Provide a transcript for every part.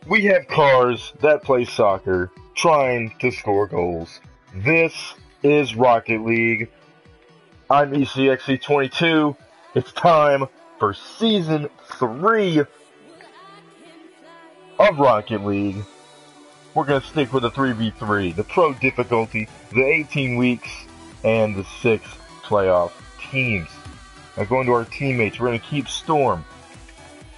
We have cars that play soccer trying to score goals. This is Rocket League. I'm ECXC22. It's time for Season 3 of Rocket League. We're going to stick with the 3v3, the pro difficulty, the 18 weeks, and the 6 playoff teams. Now going to our teammates, we're going to keep Storm,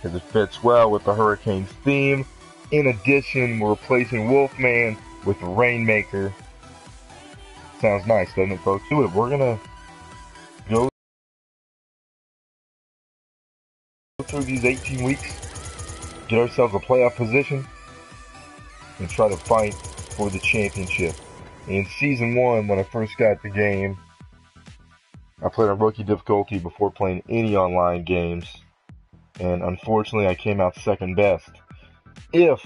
because it fits well with the Hurricanes theme. In addition, we're replacing Wolfman with Rainmaker. Sounds nice, doesn't it, folks? Do it. We're going to go through these 18 weeks, get ourselves a playoff position, and try to fight for the championship. In Season 1, when I first got the game, I played on rookie difficulty before playing any online games, and unfortunately I came out second best. If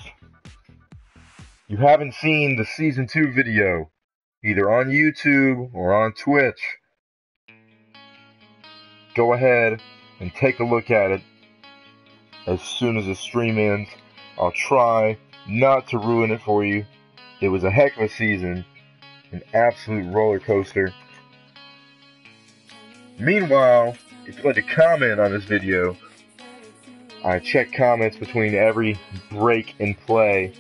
you haven't seen the Season 2 video, either on YouTube or on Twitch, go ahead and take a look at it as soon as the stream ends. I'll try not to ruin it for you. It was a heck of a season, an absolute roller coaster. Meanwhile, if you'd like to comment on this video, I check comments between every break in play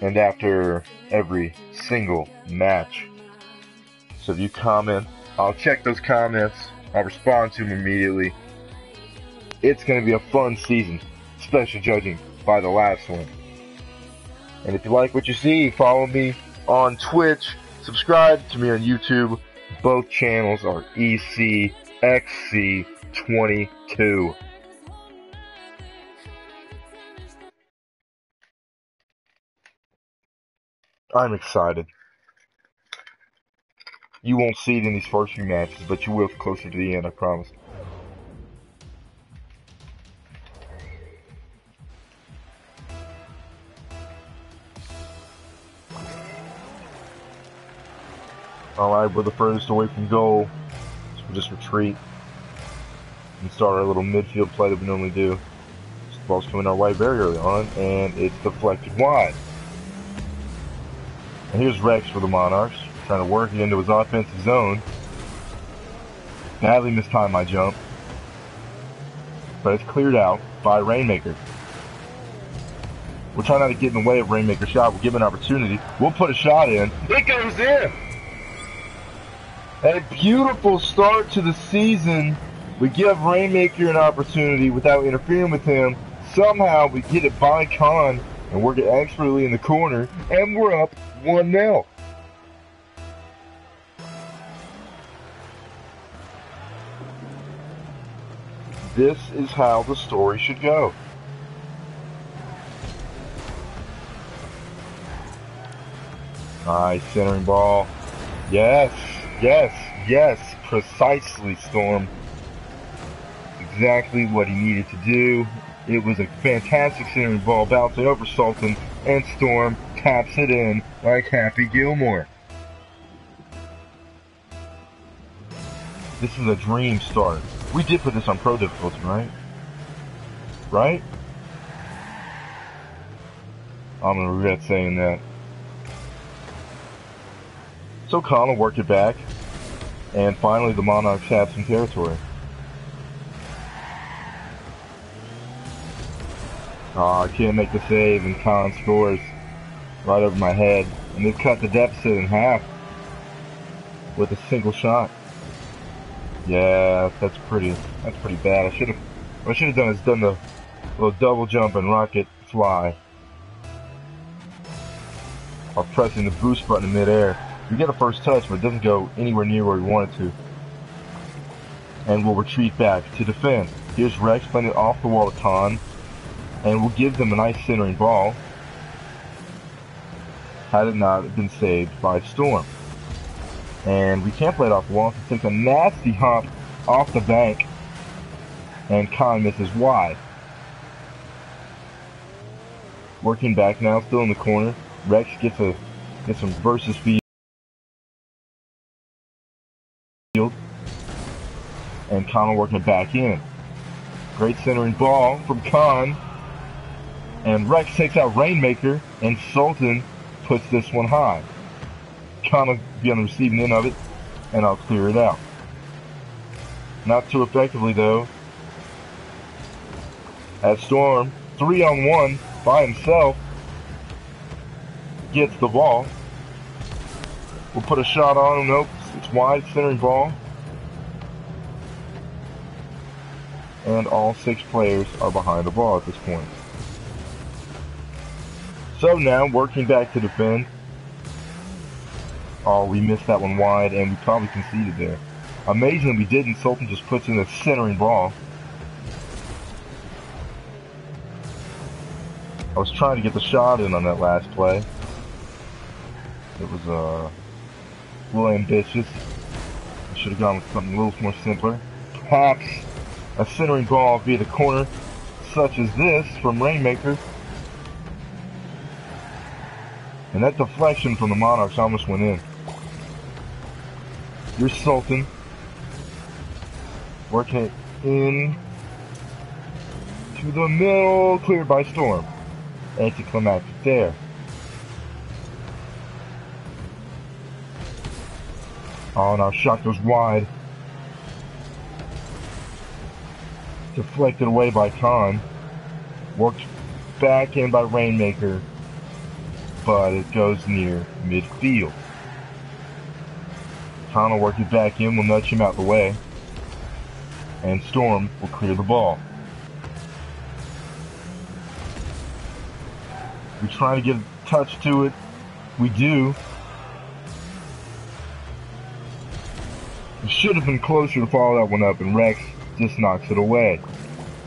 and after every single match. So if you comment, I'll check those comments, I'll respond to them immediately. It's going to be a fun season, especially judging by the last one. And if you like what you see, follow me on Twitch, subscribe to me on YouTube. Both channels are ECXC22. I'm excited. You won't see it in these first few matches, but you will closer to the end, I promise. Alright, we're the furthest away from goal, so we'll just retreat and start our little midfield play that we normally do. The ball's coming our way very early on, and it's deflected wide. And here's Rex for the Monarchs, trying to work it into his offensive zone. Badly mistimed my jump, but it's cleared out by Rainmaker. We're trying not to get in the way of Rainmaker's shot. We'll give him an opportunity. We'll put a shot in. It goes in! A beautiful start to the season. We give Rainmaker an opportunity without interfering with him. Somehow we get it by Khan and work it expertly in the corner, and we're up 1-0. This is how the story should go. Nice centering ball. Yes. Yes, yes, precisely, Storm. Exactly what he needed to do. It was a fantastic centering ball, bouncing over Sultan, and Storm taps it in like Happy Gilmore. This is a dream start. We did put this on pro difficulty, right? Right? I'm gonna regret saying that. So Khan will work it back, and finally the Monarchs have some territory. I can't make the save, and Khan scores right over my head, and they've cut the deficit in half with a single shot. Yeah, that's pretty bad. What I should have done is done the little double jump and rocket fly, or pressing the boost button in midair. We get a first touch, but it doesn't go anywhere near where we want it to. And we'll retreat back to defend. Here's Rex playing it off the wall to Khan, and we'll give them a nice centering ball, had it not been saved by Storm. And we can't play it off the wall. It takes a nasty hop off the bank, and Khan misses wide. Working back now, still in the corner. Rex gets some versus speed. And Khan working back in. Great centering ball from Khan. And Rex takes out Rainmaker, and Sultan puts this one high. Kind of be on the receiving end of it, and I'll clear it out. Not too effectively though, as Storm, 3-on-1 by himself, gets the ball. We'll put a shot on him. Nope, it's wide, centering ball. And all 6 players are behind the ball at this point. So now, working back to defend. Oh, we missed that one wide, and we probably conceded there. Amazingly, we didn't. Sultan just puts in a centering ball. I was trying to get the shot in on that last play. It was a little ambitious. I should have gone with something a little more simpler. Perhaps a centering ball via the corner, such as this from Rainmaker. And that deflection from the Monarchs almost went in. Here's Sultan. Working it in to the middle, cleared by Storm. Anticlimactic there. Oh, and our shot goes wide. Deflected away by Khan. Worked back in by Rainmaker. But it goes near midfield. Khan will work it back in, will nudge him out the way. And Storm will clear the ball. We try to get a touch to it. We do. We should have been closer to follow that one up, and Rex just knocks it away.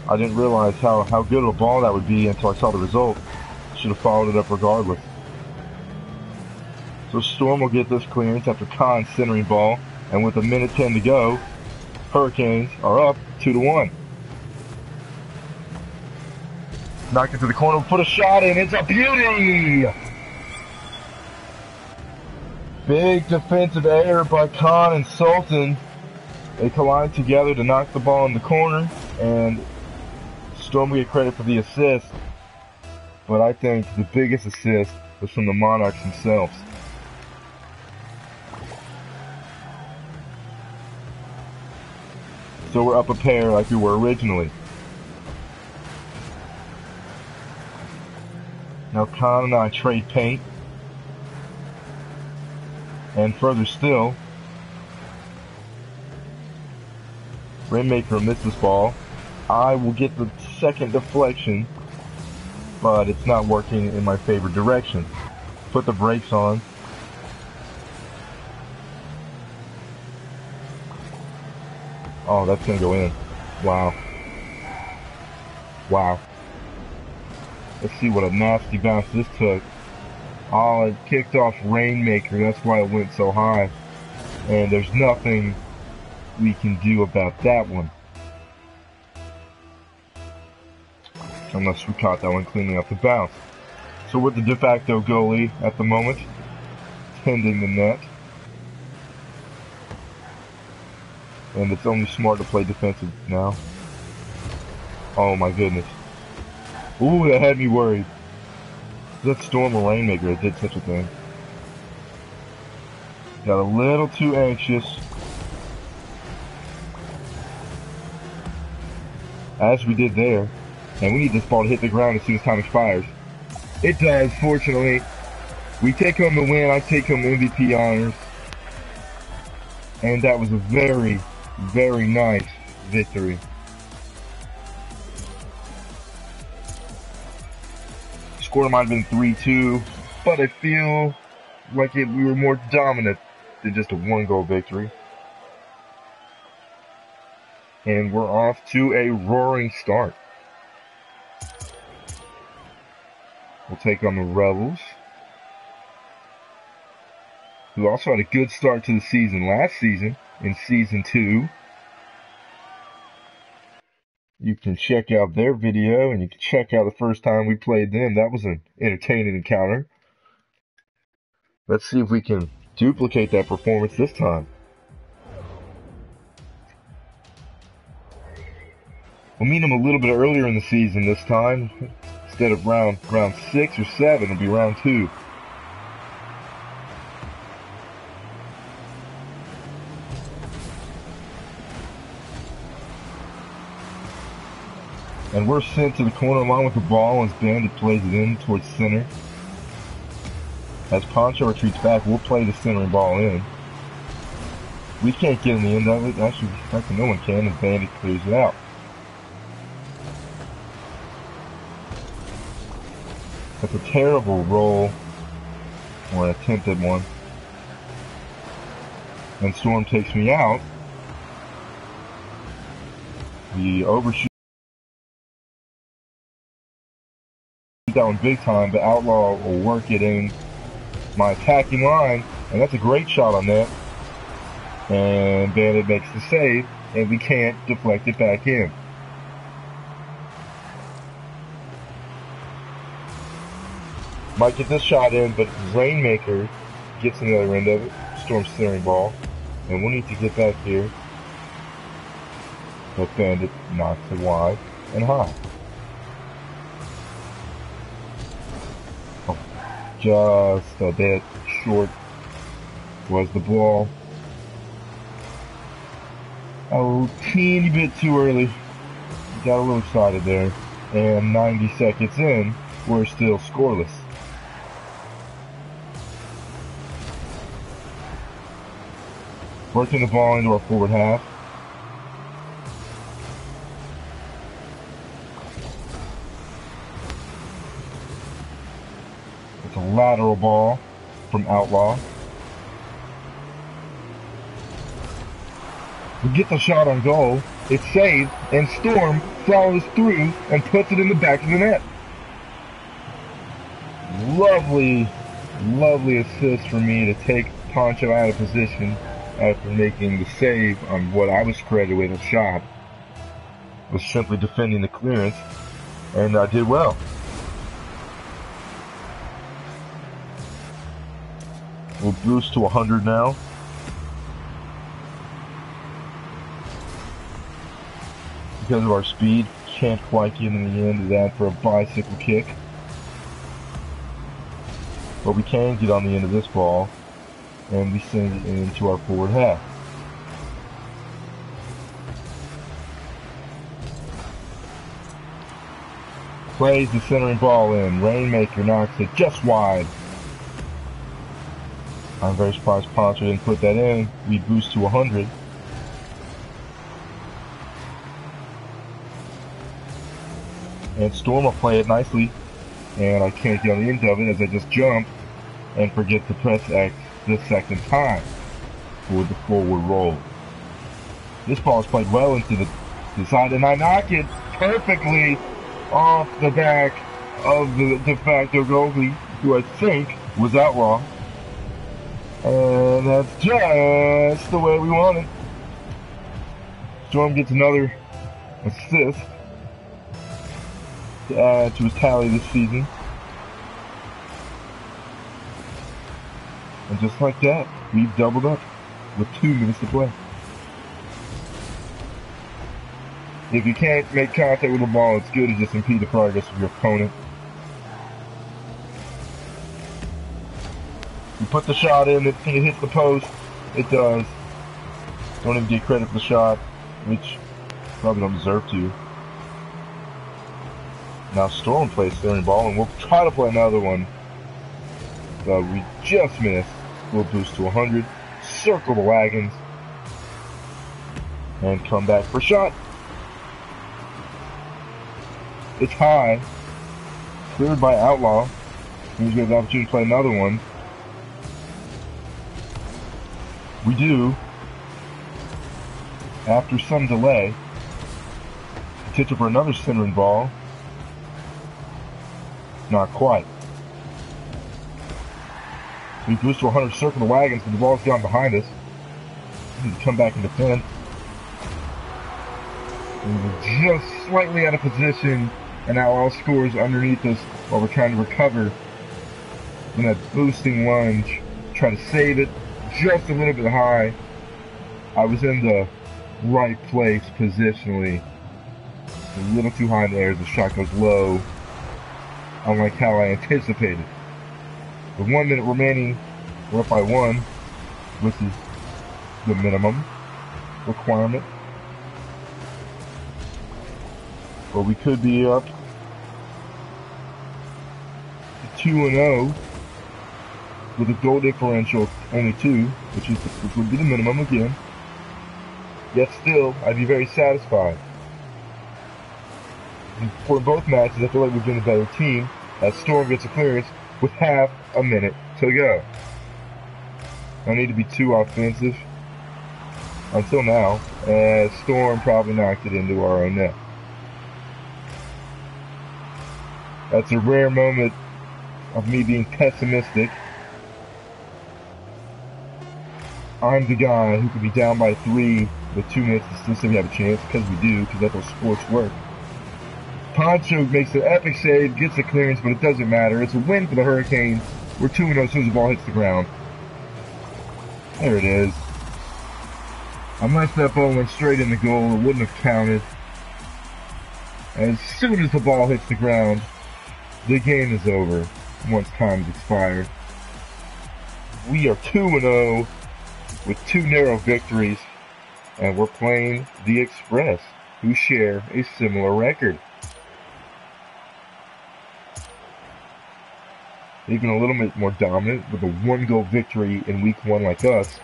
I didn't realize how good of a ball that would be until I saw the result. Should have followed it up regardless. So Storm will get this clearance after Khan's centering ball, and with 1:10 to go, Hurricanes are up 2-1. Knocked it to the corner, put a shot in, it's a beauty! Big defensive error by Khan and Sultan. They collide together to knock the ball in the corner, and Storm will get credit for the assist. But I think the biggest assist was from the Monarchs themselves. So we're up a pair like we were originally. Now Khan and I trade paint. And further still, Rainmaker missed this ball. I will get the second deflection, but it's not working in my favorite direction. Put the brakes on. Oh, that's gonna go in. Wow. Wow. Let's see what a nasty bounce this took. Oh, it kicked off Rainmaker. That's why it went so high. And there's nothing we can do about that one. Unless we caught that one cleaning up the bounce. So we're the de facto goalie at the moment, tending the net. And it's only smart to play defensive now. Oh my goodness. Ooh, that had me worried. That Storm or Rainmaker that did such a thing. Got a little too anxious. As we did there. And we need this ball to hit the ground as soon as time expires. It does, fortunately. We take home the win. I take home MVP honors. And that was a very, very nice victory. Score might have been 3-2, but I feel like we were more dominant than just a 1-goal victory. And we're off to a roaring start. We'll take on the Rebels, who also had a good start to the season last season, in Season 2. You can check out their video, and you can check out the first time we played them. That was an entertaining encounter. Let's see if we can duplicate that performance this time. We'll meet them a little bit earlier in the season this time. instead of round 6 or 7, it'll be round 2. And we're sent to the corner line with the ball as Bandit plays it in towards center. As Poncho retreats back, we'll play the centering ball in. We can't get in the end of it. Actually, no one can, and Bandit clears it out. That's a terrible roll, or an attempt at one. And Storm takes me out. We overshoot that one big time, but Outlaw will work it in my attacking line, and that's a great shot on that. And Bandit makes the save, and we can't deflect it back in. Might get this shot in, but Rainmaker gets on the other end of it. Storm centering ball, and we'll need to get back here. But Bandit knocks it wide and high. Just a bit short was the ball. A teeny bit too early. Got a little excited there. And 90 seconds in, we're still scoreless. Working the ball into our forward half. It's a lateral ball from Outlaw. We get the shot on goal. It's saved, and Storm follows through and puts it in the back of the net. Lovely, lovely assist for me to take Poncho out of position after making the save on what I was credited with a shot. Was simply defending the clearance, and I did well. We'll boost to 100 now. Because of our speed, can't quite get in the end of that for a bicycle kick. But we can get on the end of this ball, and we send it into our forward half. Plays the centering ball in. Rainmaker knocks it just wide. I'm very surprised Poncho didn't put that in. We boost to 100. And Storm will play it nicely. And I can't get on the end of it as I just jump and forget to press X the second time for the forward roll. This ball is played well into the side, and I knock it perfectly off the back of the de facto goalie, who I think was Outlaw. And that's just the way we want it. Storm gets another assist to add to his tally this season. And just like that, we've doubled up with 2 minutes to play. If you can't make contact with the ball, it's good to just impede the progress of your opponent. You put the shot in, it hits the post. It does. Don't even get credit for the shot, which probably don't deserve to. Now Storm plays steering ball, and we'll try to play another one. But we just missed. We'll boost to 100, circle the wagons, and come back for a shot. It's high, cleared by Outlaw. He's got the opportunity to play another one. We do, after some delay. Potential for another centering ball. Not quite. We boost to 100, circle the wagons, but the ball's gone behind us. We need to come back and defend. And we're just slightly out of position, and now all scores underneath us while we're trying to recover in that boosting lunge. Try to save it just a little bit high. I was in the right place positionally. A little too high in the air as the shot goes low. unlike how I anticipated. With 1 minute remaining, we're up by 1, which is the minimum requirement. But we could be up to 2-0 with a goal differential of only 2, which would be the minimum again. Yet still, I'd be very satisfied. For both matches, I feel like we've been a better team as Storm gets a clearance with half a minute to go. I need to be too offensive until now, as Storm probably knocked it into our own net. That's a rare moment of me being pessimistic. I'm the guy who could be down by 3 with 2 minutes to still say we have a chance, because we do, because that's how sports work. Poncho makes an epic save, gets a clearance, but it doesn't matter. It's a win for the Hurricanes. We're 2-0 as soon as the ball hits the ground. There it is. Unless that ball went straight in the goal, it wouldn't have counted. As soon as the ball hits the ground, the game is over once time is expired. We are 2-0 with 2 narrow victories, and we're playing the Express, who share a similar record. Even a little bit more dominant with a 1-goal victory in week 1 like us,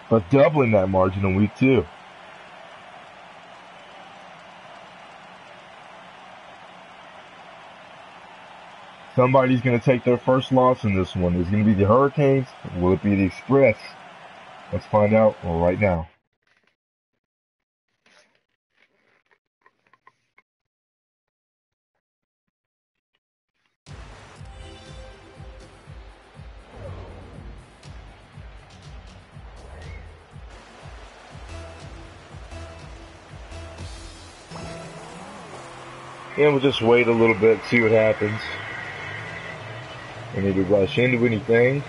but doubling that margin in week 2. Somebody's going to take their first loss in this one. Is it going to be the Hurricanes? Or will it be the Express? Let's find out right now. And we'll just wait a little bit, see what happens. We need to rush into anything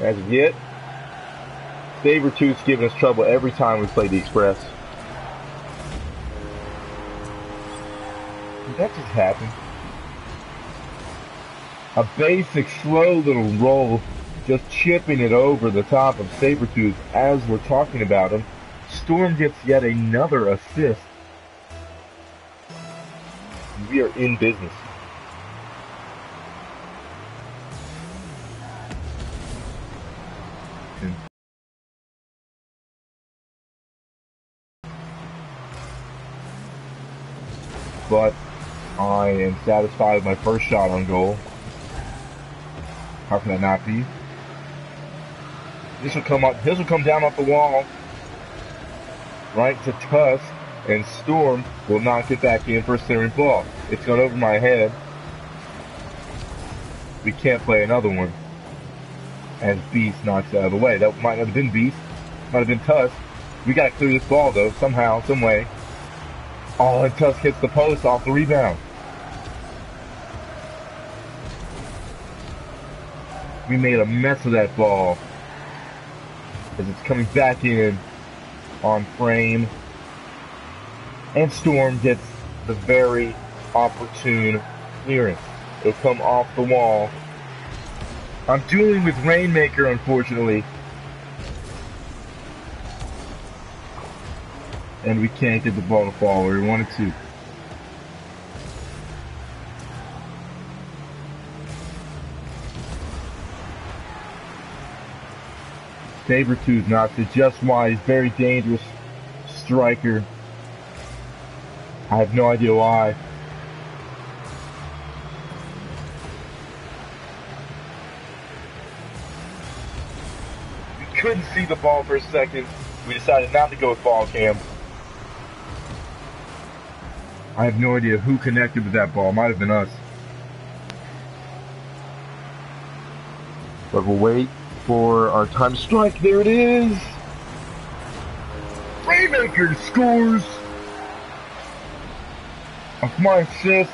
as of yet. Sabretooth's giving us trouble every time we play the Express. Did that just happen? A basic, slow little roll, just chipping it over the top of Sabretooth as we're talking about him. Storm gets yet another assist. We are in business. But I am satisfied with my first shot on goal. How can that not be? This will come down off the wall, right to Tusk, and Storm will knock it back in for a centering ball. It's gone over my head. We can't play another one. As Beast knocks it out of the way. That might not have been Beast. Might have been Tusk. We gotta clear this ball though, somehow, some way. Oh, and Tusk hits the post off the rebound. We made a mess of that ball. As it's coming back in on frame. And Storm gets the very opportune clearance. It'll come off the wall. I'm dueling with Rainmaker, unfortunately. And we can't get the ball to fall where we wanted to. Sabretooth knocks it just wide. Very dangerous striker. I have no idea why. We couldn't see the ball for a second. We decided not to go with ball cam. I have no idea who connected with that ball. Might have been us. But we'll wait for our time to strike. There it is. Rainmaker scores. Off my assist.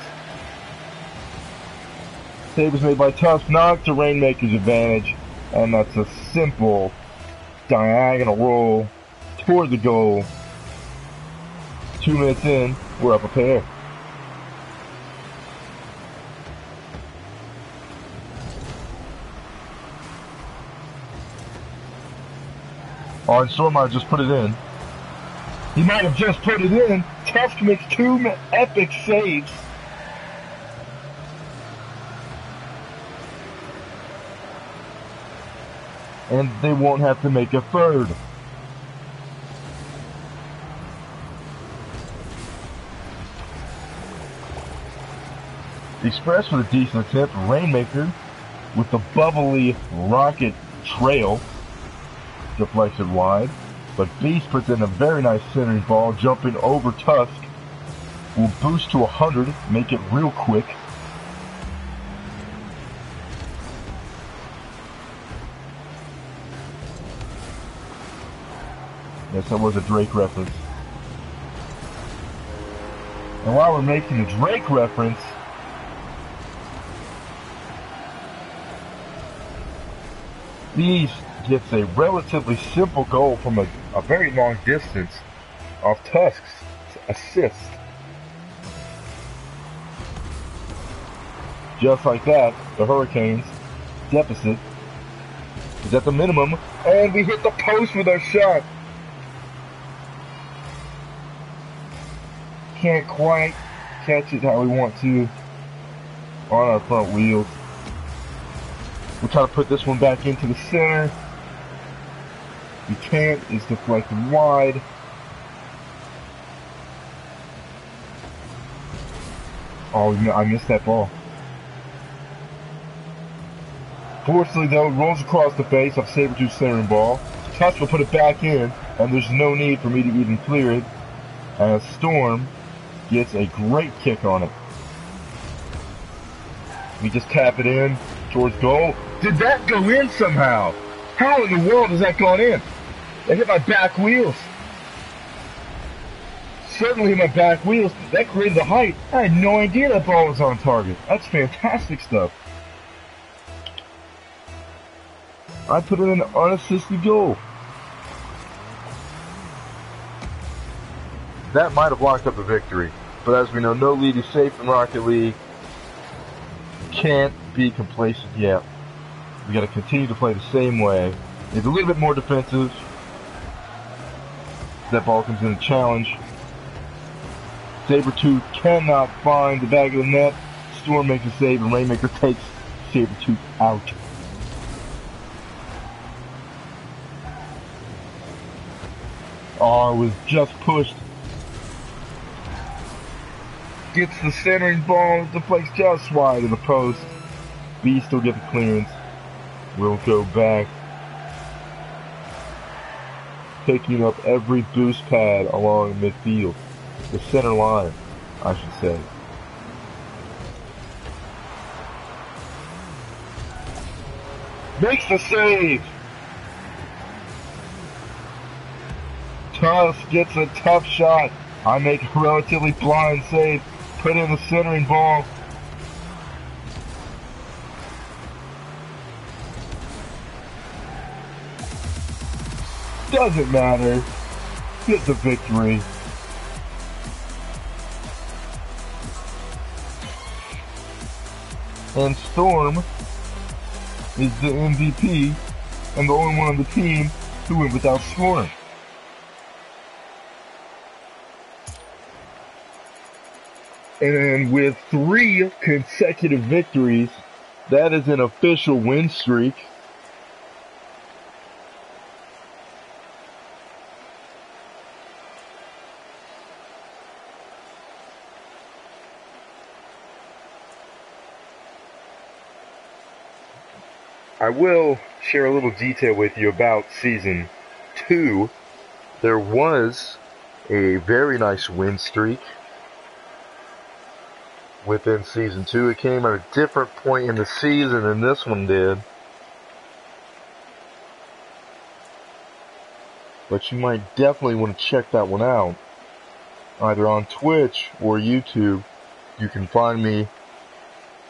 Save was made by Tusk, knocked to Rainmaker's advantage. And that's a simple diagonal roll toward the goal. 2 minutes in, we're up a pair. Oh, and Storm might have just put it in. He might have just put it in. Tusk makes 2 epic saves. And they won't have to make a third. The Express with a decent attempt. Rainmaker with the bubbly rocket trail. Deflects it wide. But Beast puts in a very nice centering ball, jumping over Tusk. Will boost to 100, make it real quick. Yes, that was a Drake reference. And while we're making the Drake reference, Beast gets a relatively simple goal from a very long distance off Tusk's assist. Just like that, the Hurricanes' deficit is at the minimum, and we hit the post with our shot. Can't quite catch it how we want to on our front wheels. We'll try to put this one back into the center. We can't. It's deflected wide. Oh, I missed that ball. Fortunately, though, it rolls across the face of Sabretooth's centering ball. Tusk will put it back in, and there's no need for me to even clear it, as Storm gets a great kick on it. We just tap it in towards goal. Did that go in somehow? How in the world has that gone in? That hit my back wheels. Certainly hit my back wheels. That created the height. I had no idea that ball was on target. That's fantastic stuff. I put in an unassisted goal. That might have locked up the victory. But as we know, no lead is safe in Rocket League. Can't be complacent yet. We got to continue to play the same way. It's a little bit more defensive. That ball comes in a challenge. Sabretooth cannot find the back of the net. Storm makes a save, and Rainmaker takes Sabretooth out. Oh, it was just pushed. Gets the centering ball, deflects just wide of the post. Beast will get the clearance. We'll go back. Picking up every boost pad along midfield. The center line, I should say. Makes the save! Tusk gets a tough shot. I make a relatively blind save. Put in the centering ball. Doesn't matter. Get the victory. And Storm is the MVP and the only one on the team who went without scoring. And with 3 consecutive victories, that is an official win streak. I will share a little detail with you about Season 2. There was a very nice win streak within Season 2. It came at a different point in the season than this one did. But you might definitely want to check that one out. Either on Twitch or YouTube. You can find me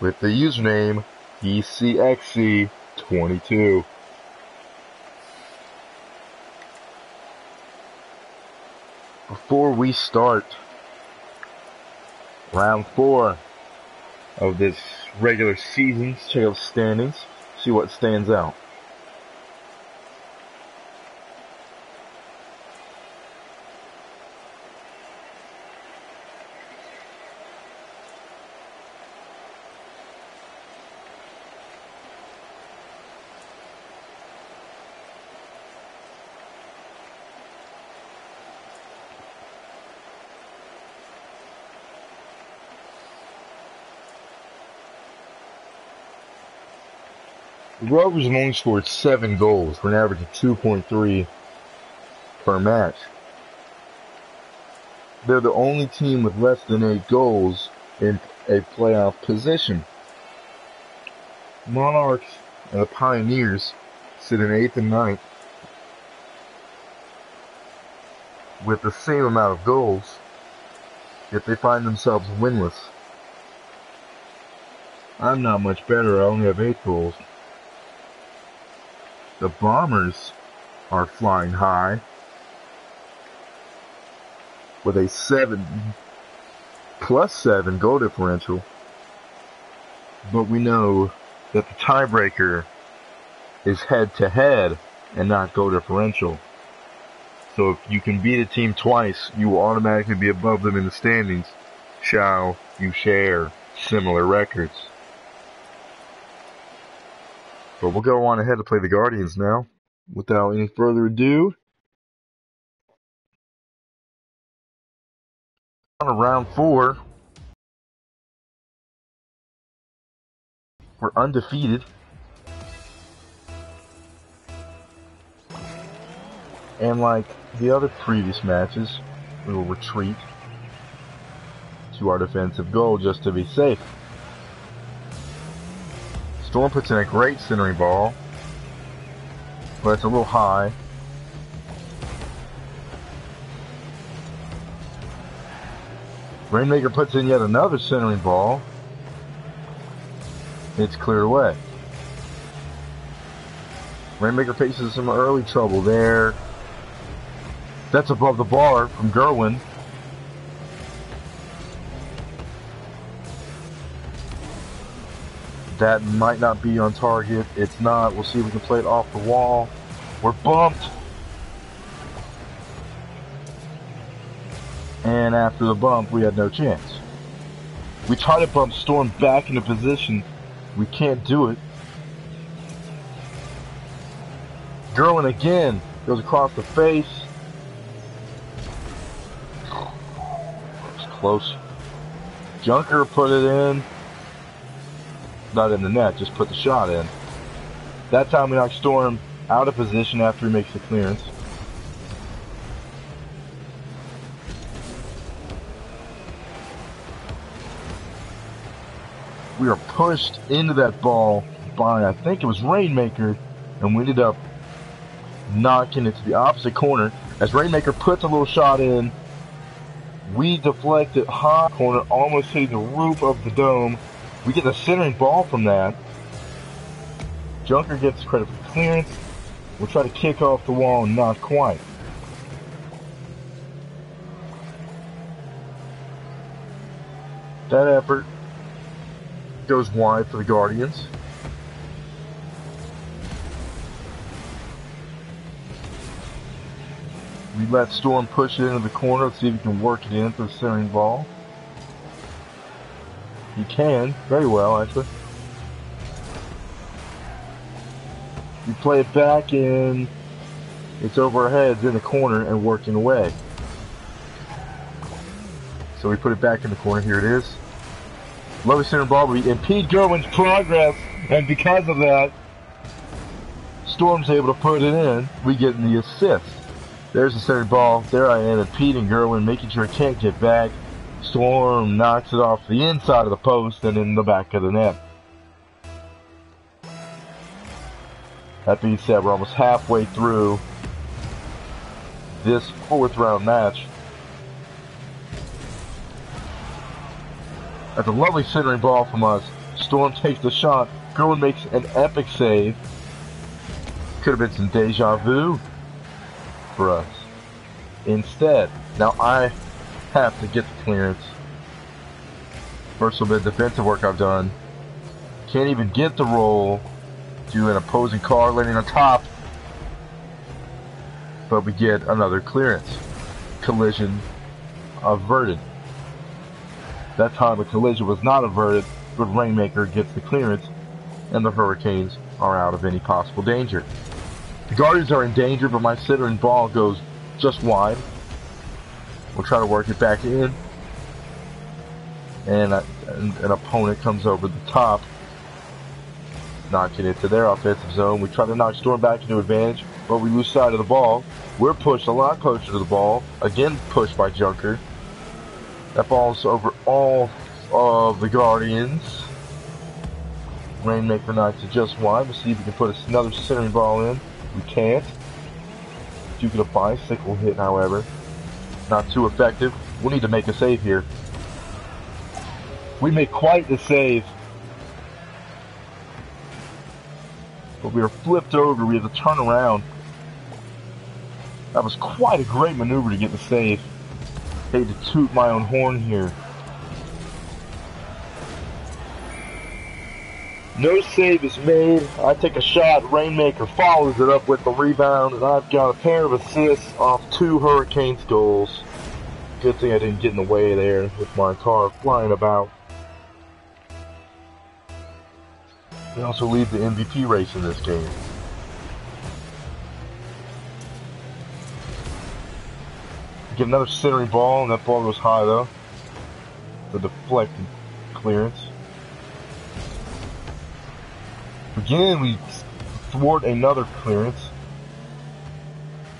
with the username ECXC22. Before we start round 4 of this regular season, check out the standings, see what stands out. The Rovers have only scored 7 goals for an average of 2.3 per match. They're the only team with less than 8 goals in a playoff position. Monarchs and the Pioneers sit in 8th and 9th with the same amount of goals, yet they find themselves winless. I'm not much better, I only have 8 goals. The Bombers are flying high with a +7 goal differential, but we know that the tiebreaker is head-to-head and not goal differential. So if you can beat a team twice, you will automatically be above them in the standings, shall you share similar records. But we'll go on ahead to play the Guardians now. Without any further ado, on to round 4. We're undefeated. And like the other previous matches, we will retreat to our defensive goal just to be safe. Storm puts in a great centering ball, but it's a little high. Rainmaker puts in yet another centering ball. It's cleared away. Rainmaker faces some early trouble there. That's above the bar from Gerwin. That might not be on target. It's not. We'll see if we can play it off the wall. We're bumped. And after the bump, we had no chance. We try to bump Storm back into position. We can't do it. Gerwin again goes across the face. It's close. Junker put it in. Not in the net, just put the shot in. That time we knocked Storm out of position after he makes the clearance. We are pushed into that ball by, I think it was Rainmaker, and we ended up knocking it to the opposite corner. As Rainmaker puts a little shot in, we deflect it high corner, almost hitting the roof of the dome. We get a centering ball from that. Junker gets credit for clearance. We'll try to kick off the wall, and not quite. That effort goes wide for the Guardians. We let Storm push it into the corner. Let's see if he can work it in for the centering ball. He can, very well actually. We play it back and it's over our heads in the corner and working away. So we put it back in the corner, here it is. Lovely center ball, we impede Gerwin's progress, and because of that, Storm's able to put it in. We get the assist. There's the center ball. There I am impeding Gerwin, making sure he can't get back. Storm knocks it off the inside of the post and in the back of the net. That being said, we're almost halfway through this 4th round match. That's a lovely centering ball from us. Storm takes the shot. Gerwin makes an epic save. Could have been some deja vu for us. Instead, now I have to get the clearance. First little bit of defensive work I've done. Can't even get the roll to an opposing car landing on top. But we get another clearance. Collision averted. That time the collision was not averted, but Rainmaker gets the clearance, and the Hurricanes are out of any possible danger. The Guardians are in danger, but my centering ball goes just wide. We'll try to work it back in. And an opponent comes over the top. knocking it to their offensive zone. We try to knock Storm back into advantage, but we lose sight of the ball. We're pushed a lot closer to the ball. Again, pushed by Junker. That ball's over all of the Guardians. Rainmaker knocks it just wide. We'll see if we can put another centering ball in. We can't. Do get a bicycle hit, however. Not too effective. We need to make a save here. We make quite the save. But we were flipped over. We had to turn around. That was quite a great maneuver to get the save. Hate to toot my own horn here. No save is made. I take a shot. Rainmaker follows it up with the rebound, and I've got a pair of assists off 2 Hurricanes goals. Good thing I didn't get in the way there with my car flying about. We also lead the MVP race in this game. Get another centering ball, and that ball goes high though. The deflected clearance. Again, we thwart another clearance,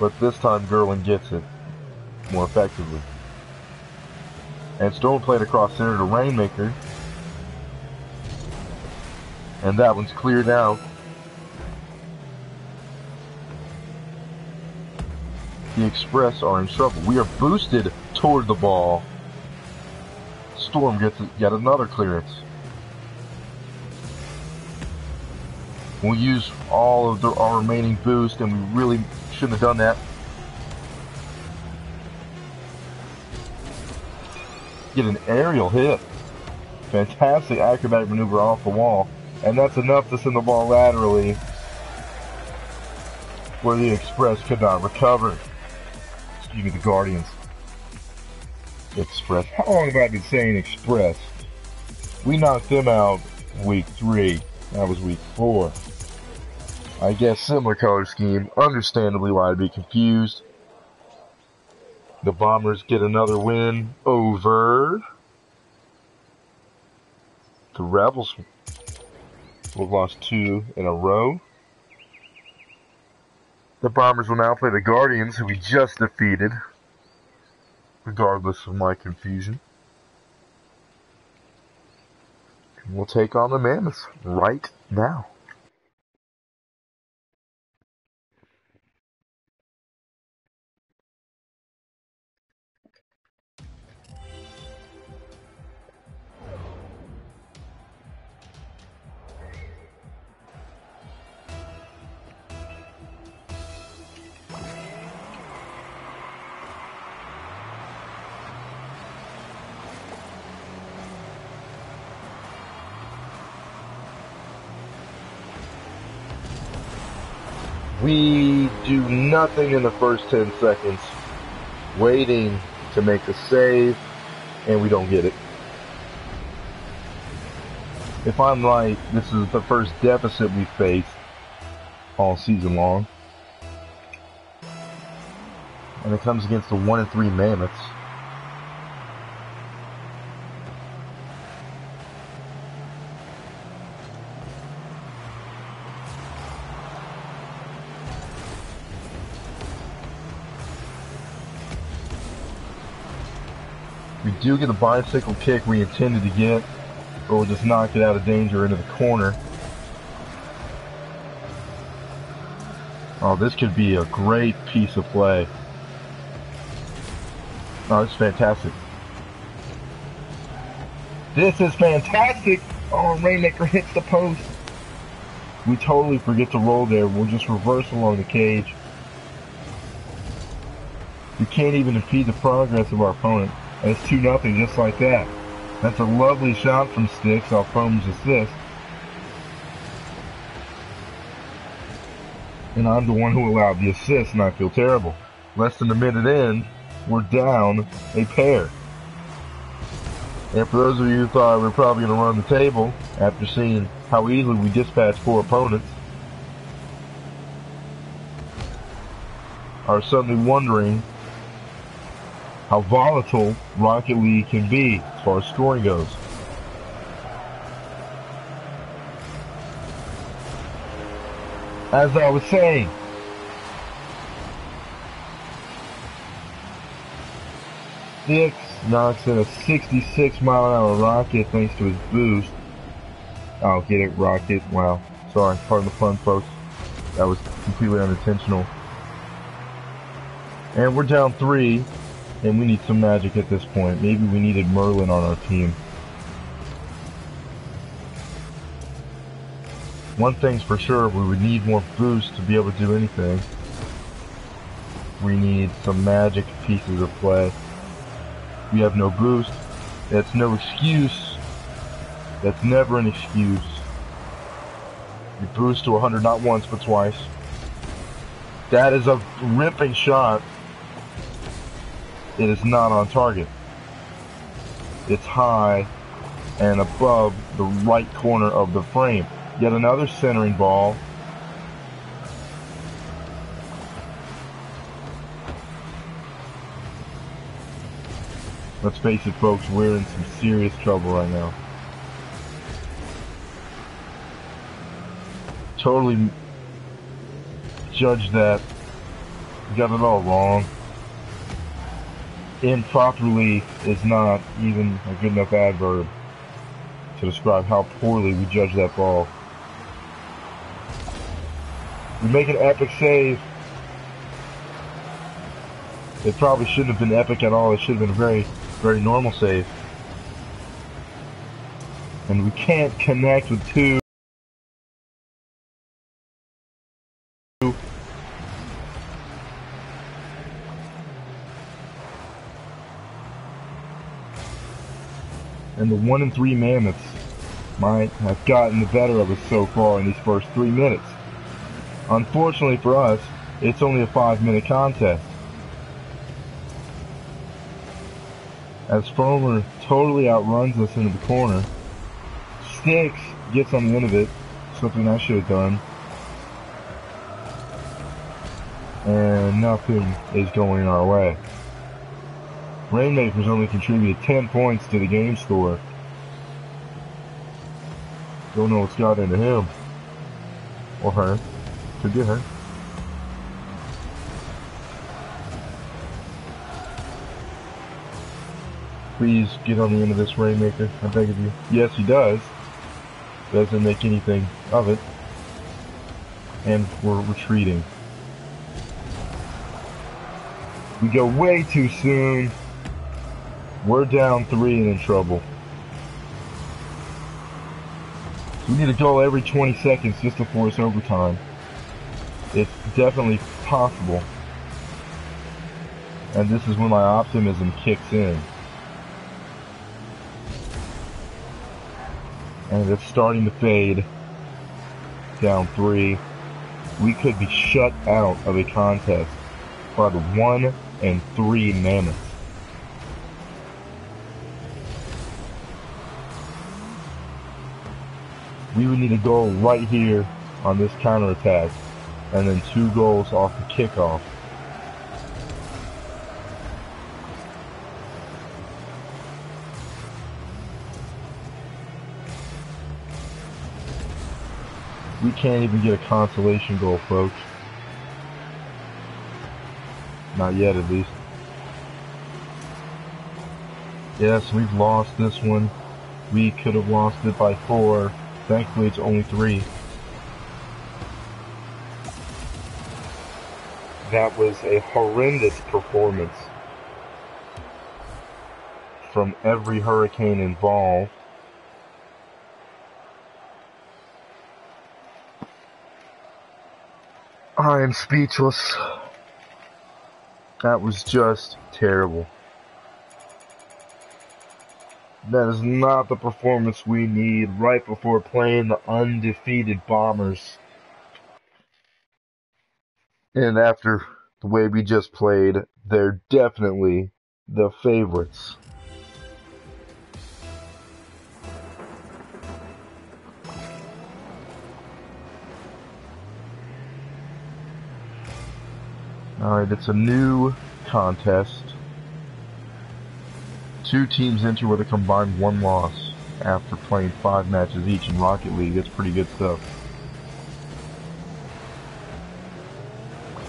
but this time Gerlin gets it more effectively. And Storm played across center to Rainmaker, and that one's cleared out. The Express are in trouble. We are boosted toward the ball. Storm gets yet another clearance. We'll use all of our remaining boost, and we really shouldn't have done that. Get an aerial hit. Fantastic acrobatic maneuver off the wall. And that's enough to send the ball laterally where the Express could not recover. Excuse me, the Guardians. Express. How long have I been saying Express? We knocked them out week 3. That was week 4. I guess similar color scheme. Understandably why I'd be confused. The Bombers get another win over the Rebels. We've lost 2 in a row. The Bombers will now play the Guardians, who we just defeated, regardless of my confusion. And we'll take on the Mammoths right now. We do nothing in the first 10 seconds, waiting to make a save, and we don't get it. If I'm right, this is the first deficit we faced all season long. And it comes against the 1-3 Mammoths. We do get a bicycle kick we intended to get, but we'll just knock it out of danger into the corner. Oh, this could be a great piece of play. Oh, it's fantastic. This is fantastic! Oh, Rainmaker hits the post. We totally forget to roll there. We'll just reverse along the cage. We can't even impede the progress of our opponent. And it's 2-0 just like that. That's a lovely shot from Sticks off Foam's assist. And I'm the one who allowed the assist, and I feel terrible. Less than a minute in, we're down a pair. And for those of you who thought we were probably going to run the table, after seeing how easily we dispatched 4 opponents, are suddenly wondering how volatile Rocket League can be as far as scoring goes. As I was saying, Styx knocks in a 66-mile-an-hour rocket thanks to his boost. Oh, get it, rocket. Wow. Sorry, pardon the pun, folks. That was completely unintentional. And we're down 3, and we need some magic at this point. Maybe we needed Merlin on our team. One thing's for sure, we would need more boost to be able to do anything. We need some magic pieces of play. We have no boost. That's no excuse. That's never an excuse. You boost to 100 not once but twice. That is a ripping shot. It is not on target. It's high and above the right corner of the frame. Yet another centering ball. Let's face it, folks, we're in some serious trouble right now. Totally judged that. Got it all wrong. Improperly is not even a good enough adverb to describe how poorly we judged that ball. We make an epic save. It probably shouldn't have been epic at all. It should have been a very, very normal save. And we can't connect with 2. And the 1 and 3 Mammoths might have gotten the better of us so far in these first 3 minutes. Unfortunately for us, it's only a 5-minute contest. As Foamer totally outruns us into the corner, Styx gets on the end of it, something I should have done. And nothing is going our way. Rainmaker's only contributed 10 points to the game score. Don't know what's got into him. Or her. Could be her. Please get on the end of this, Rainmaker. I beg of you. Yes, he does. Doesn't make anything of it. And we're retreating. We go way too soon. We're down 3 and in trouble. So we need a goal every 20 seconds just to force overtime. It's definitely possible. And this is when my optimism kicks in. And it's starting to fade. Down 3. We could be shut out of a contest by the 1 and 3 Mammoths. We would need a goal right here on this counterattack, and then 2 goals off the kickoff. We can't even get a consolation goal, folks. Not yet, at least. Yes, we've lost this one. We could have lost it by 4. Thankfully, it's only 3. That was a horrendous performance from every Hurricane involved. I am speechless. That was just terrible. That is not the performance we need right before playing the undefeated Bombers. And after the way we just played, they're definitely the favorites. Alright, it's a new contest. 2 teams enter with a combined 1 loss after playing 5 matches each in Rocket League. That's pretty good stuff.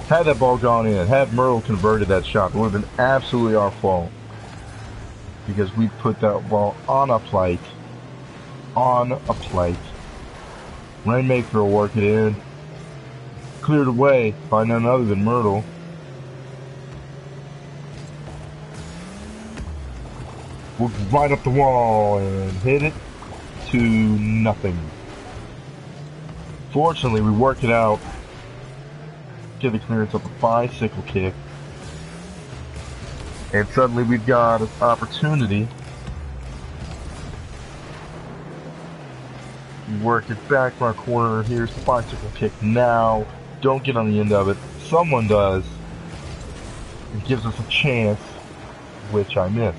Had that ball gone in, had Myrtle converted that shot, it would have been absolutely our fault. Because we put that ball on a plate. On a plate. Rainmaker will work it in. Cleared away by none other than Myrtle. We'll right up the wall and hit it to nothing. Fortunately, we work it out. Get the clearance up a bicycle kick. And suddenly we've got an opportunity. We work it back from our corner. Here's the bicycle kick now. Don't get on the end of it. Someone does. It gives us a chance, which I miss.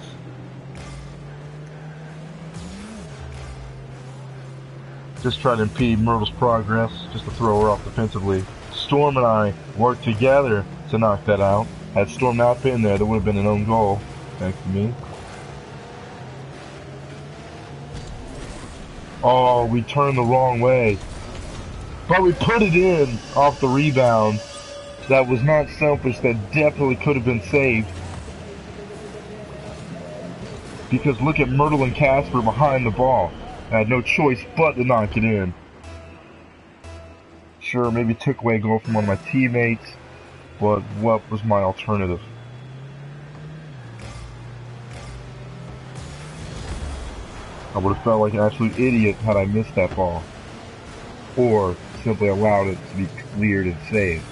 Just try to impede Myrtle's progress, just to throw her off defensively. Storm and I worked together to knock that out. Had Storm not been there, that would have been an own goal, thanks to me. Oh, we turned the wrong way. But we put it in off the rebound. That was not selfish, that definitely could have been saved. Because look at Myrtle and Casper behind the ball. I had no choice but to knock it in. Sure, maybe took away a goal from one of my teammates, but what was my alternative? I would have felt like an absolute idiot had I missed that ball. Or simply allowed it to be cleared and saved.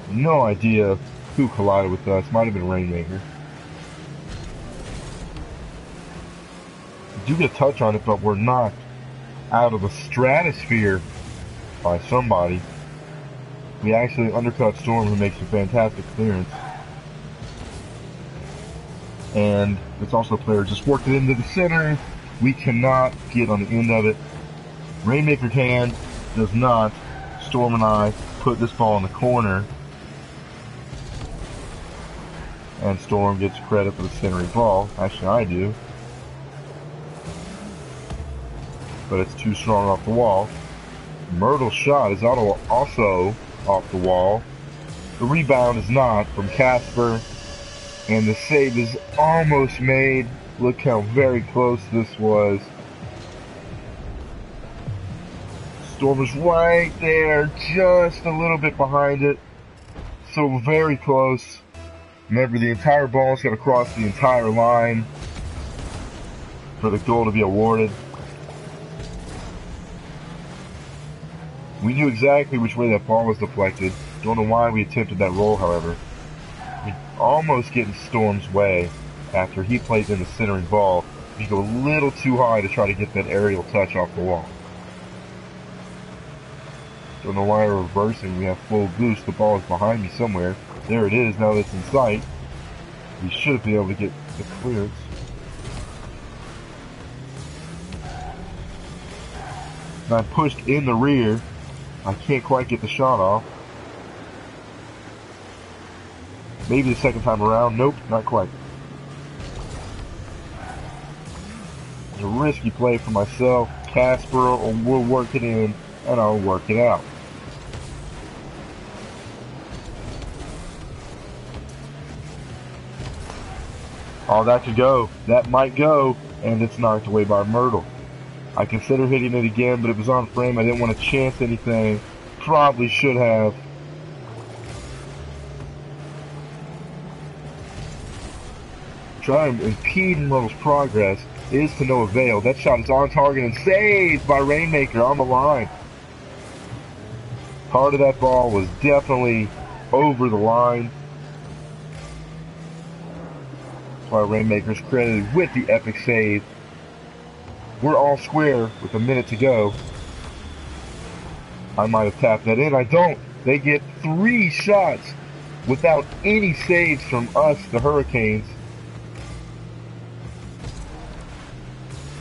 No idea who collided with us. Might have been Rainmaker. We do get a touch on it, but we're knocked out of the stratosphere by somebody. We actually undercut Storm, who makes a fantastic clearance. And it's also a player just worked it into the center. We cannot get on the end of it. Rainmaker can, does not. Storm and I put this ball in the corner. And Storm gets credit for the centering ball. Actually, I do. But it's too strong off the wall. Myrtle's shot is also off the wall. The rebound is not from Casper. And the save is almost made. Look how very close this was. Storm is right there, just a little bit behind it. So very close. Remember, the entire ball's got to cross the entire line for the goal to be awarded. We knew exactly which way that ball was deflected. Don't know why we attempted that roll, however. We almost get in Storm's way after he plays in the centering ball. We go a little too high to try to get that aerial touch off the wall. Don't know why we're reversing. We have full boost. The ball is behind me somewhere. There it is, now that it's in sight. We should be able to get the clearance. And I'm pushed in the rear. I can't quite get the shot off. Maybe the second time around. Nope, not quite. It's a risky play for myself. Casper will work it in, and I'll work it out. Oh, that could go. That might go, and it's knocked away by Myrtle. I considered hitting it again, but it was on frame. I didn't want to chance anything. Probably should have. Trying to impede Myrtle's progress is to no avail. That shot is on target and saved by Rainmaker on the line. Part of that ball was definitely over the line. That's why Rainmaker's credited with the epic save. We're all square with a minute to go. I might have tapped that in. I don't. They get 3 shots without any saves from us, the Hurricanes.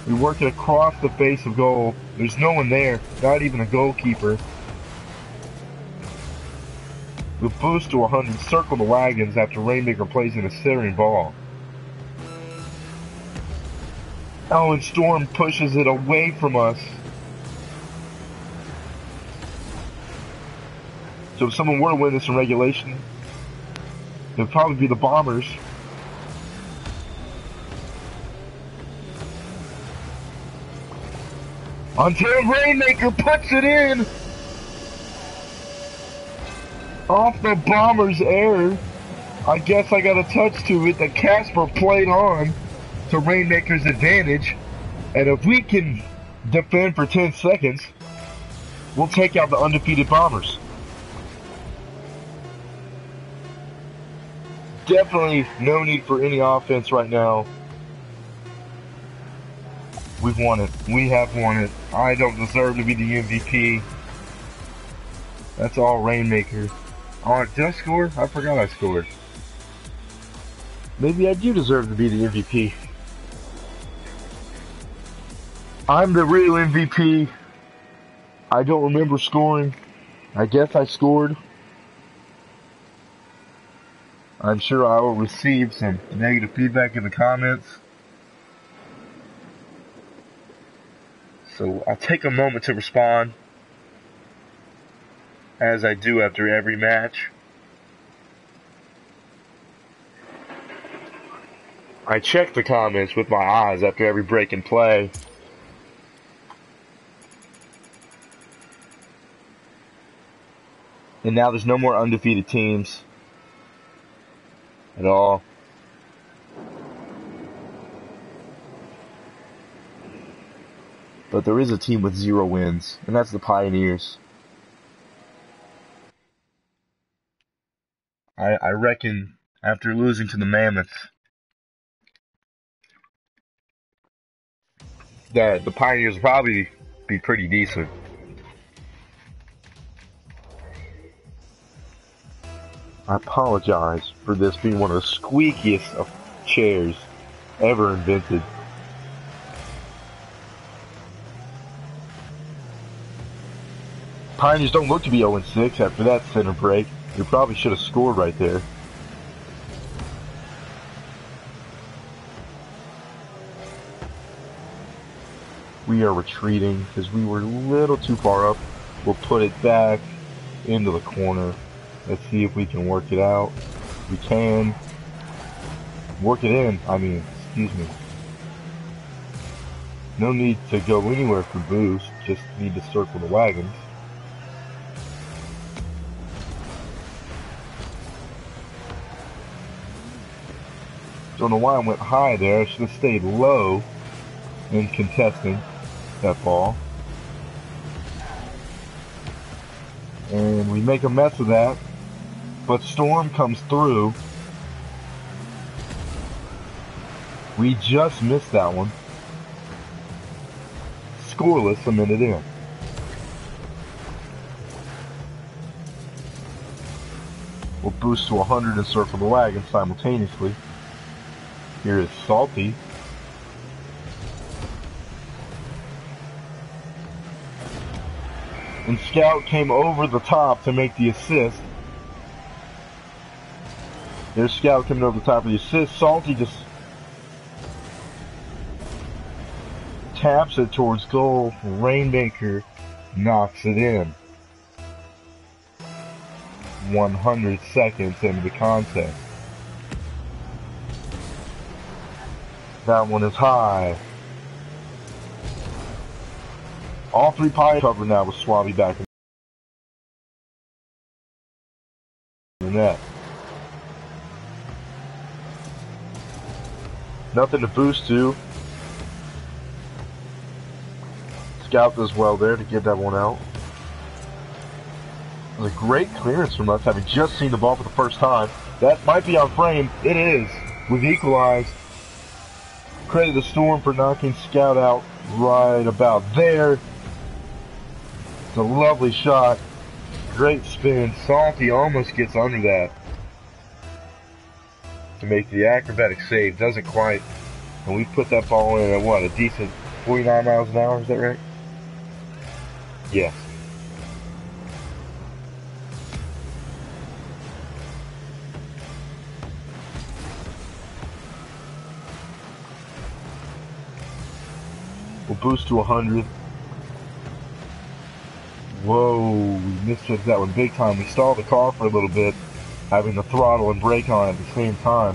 We work it across the face of goal. There's no one there, not even a goalkeeper. We'll boost to 100, circle the wagons after Rainmaker plays in a centering ball. Oh, and Storm pushes it away from us. So if someone were to win this in regulation, it would probably be the Bombers. Until Rainmaker puts it in! Off the Bombers' error. I guess I got a touch to it that Casper played on to Rainmaker's advantage. And if we can defend for 10 seconds, we'll take out the undefeated Bombers. Definitely no need for any offense right now. We've won it. We have won it. I don't deserve to be the MVP. That's all Rainmaker. Oh, did I score? I forgot I scored. Maybe I do deserve to be the MVP. I'm the real MVP. I don't remember scoring. I guess I scored. I'm sure I will receive some negative feedback in the comments. So I'll take a moment to respond, as I do after every match. I check the comments with my eyes after every break and play. And now there's no more undefeated teams at all. But there is a team with 0 wins, and that's the Pioneers. I reckon after losing to the Mammoths, that the Pioneers will probably be pretty decent. I apologize for this being one of the squeakiest of chairs ever invented. Pioneers don't look to be 0-6 after that center break. We probably should have scored right there. We are retreating because we were a little too far up. We'll put it back into the corner. Let's see if we can work it out. We can. Work it in. Excuse me. No need to go anywhere for boost. Just need to circle the wagons. Don't know why I went high there. I should have stayed low in contesting that ball. And we make a mess of that. But Storm comes through. We just missed that one. Scoreless a minute in. We'll boost to 100 and circle the wagon simultaneously. Here is Salty. And Scout came over the top to make the assist. There's Scout coming over the top of the assist. Salty just taps it towards goal. Rainmaker knocks it in. 100 seconds into the contest. That one is high. All 3 pies covered now with Swabby back in the net. Nothing to boost to. Scout does well there to get that one out. It was a great clearance from us, having just seen the ball for the first time. That might be on frame. It is. We've equalized. Credit the Storm for knocking Scout out right about there. It's a lovely shot. Great spin. Salty almost gets under that to make the acrobatic save. Doesn't quite. And we put that ball in at what, a decent 49 miles an hour, is that right? Yes. We'll boost to 100. Whoa, we misjudged that one big time. We stalled the car for a little bit, having the throttle and brake on at the same time.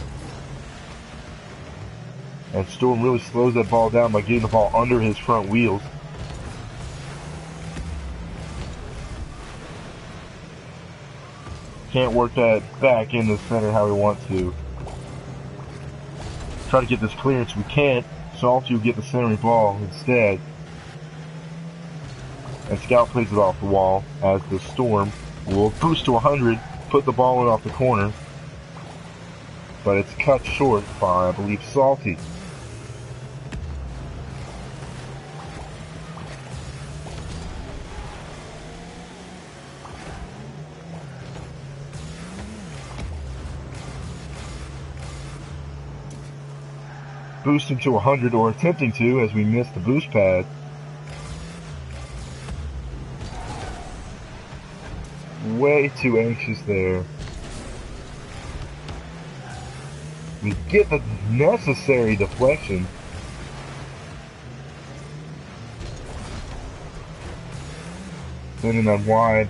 And Storm really slows that ball down by getting the ball under his front wheels. Can't work that back in the center how we want to. Try to get this clearance. We can't. Salty will get the centering ball instead. And Scout plays it off the wall as the Storm will boost to 100, put the ball in off the corner. But it's cut short by, I believe, Salty. Boosting to 100, or attempting to, as we missed the boost pad. Way too anxious there. We get the necessary deflection. Sending that wide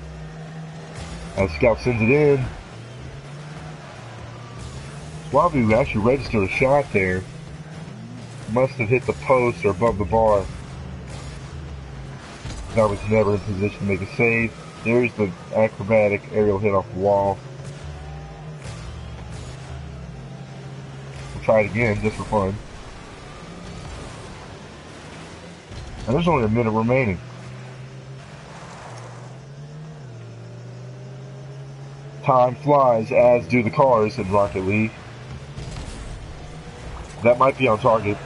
as Scout sends it in. Suave actually registered a shot there. Must have hit the post or above the bar. That was never in position to make a save. There's the acrobatic aerial hit off the wall. We'll try it again just for fun. And there's only a minute remaining. Time flies, as do the cars in Rocket League. That might be on target.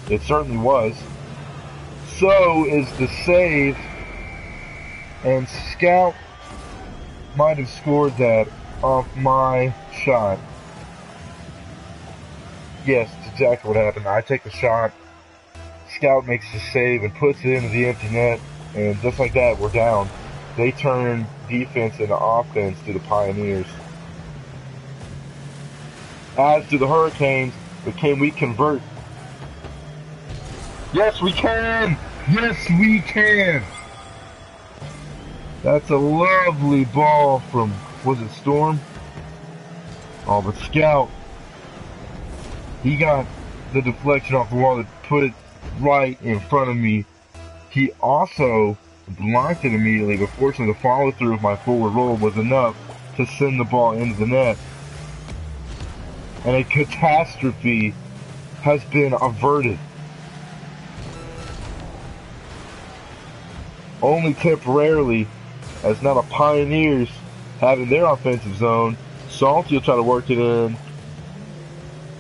It certainly was. So is the save. And Scout might have scored that off my shot. Yes, that's exactly what happened. I take the shot. Scout makes the save and puts it into the empty net. And just like that, we're down. They turn defense into offense to the Pioneers. As do the Hurricanes, but can we convert? Yes, we can! Yes, we can! That's a lovely ball from, was it Storm? Oh, but Scout, he got the deflection off the wall that put it right in front of me. He also blocked it immediately, but fortunately the follow through of my forward roll was enough to send the ball into the net. And a catastrophe has been averted. Only temporarily, as now the Pioneers having their offensive zone. Salty will try to work it in.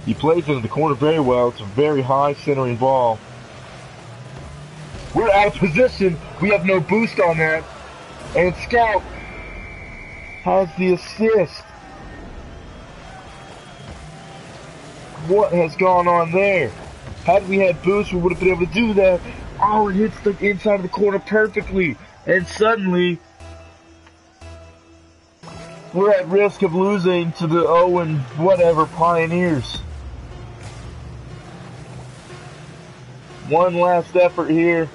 He plays into the corner very well. It's a very high centering ball. We're out of position. We have no boost on that. And Scout has the assist. What has gone on there? Had we had boost, we would have been able to do that. Oh, it hits the inside of the corner perfectly. And suddenly, we're at risk of losing to the 0 and whatever Pioneers. One last effort here.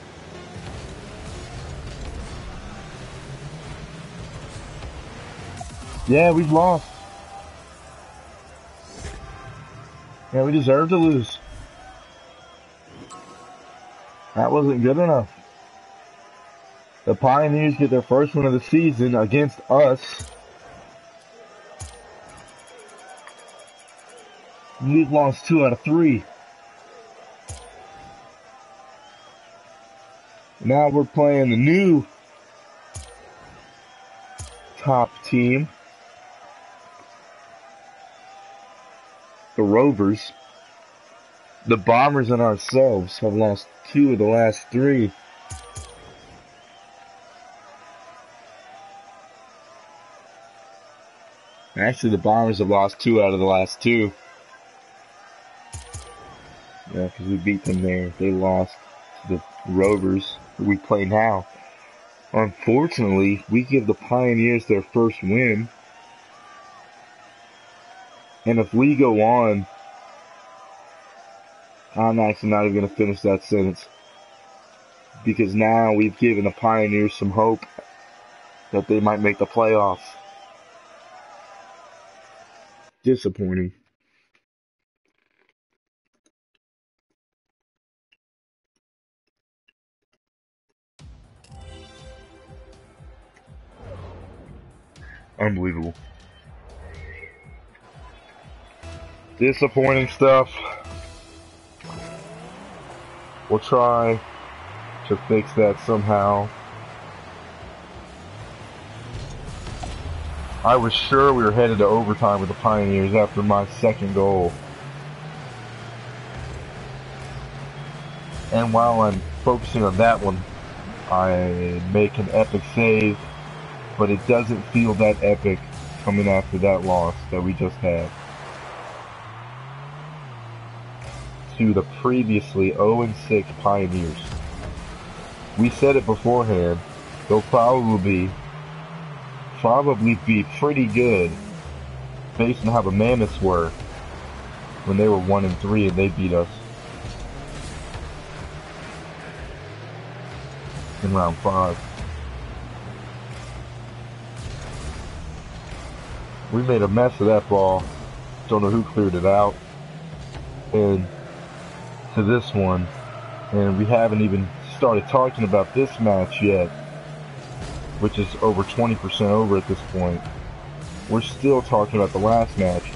Yeah, we've lost. Yeah, we deserve to lose. That wasn't good enough. The Pioneers get their first win of the season against us. We've lost 2 out of 3. Now we're playing the new top team, the Rovers. The Bombers and ourselves have lost 2 of the last 3. Actually, the Bombers have lost 2 out of the last 2. Yeah, because we beat them there. They lost to the Rovers, who we play now. Unfortunately, we give the Pioneers their first win. And if we go on, I'm actually not even going to finish that sentence. because now we've given the Pioneers some hope that they might make the playoffs. Disappointing. Unbelievable. Disappointing stuff. We'll try to fix that somehow. I was sure we were headed to overtime with the Pioneers after my second goal. And while I'm focusing on that one, I make an epic save, but it doesn't feel that epic coming after that loss that we just had to the previously 0-6 Pioneers. We said it beforehand, they'll probably be pretty good based on how the Mammoths were when they were 1-3 and they beat us in round 5. We made a mess of that ball. Don't know who cleared it out. And to this one, and we haven't even started talking about this match yet, which is over 20% over at this point. We're still talking about the last match,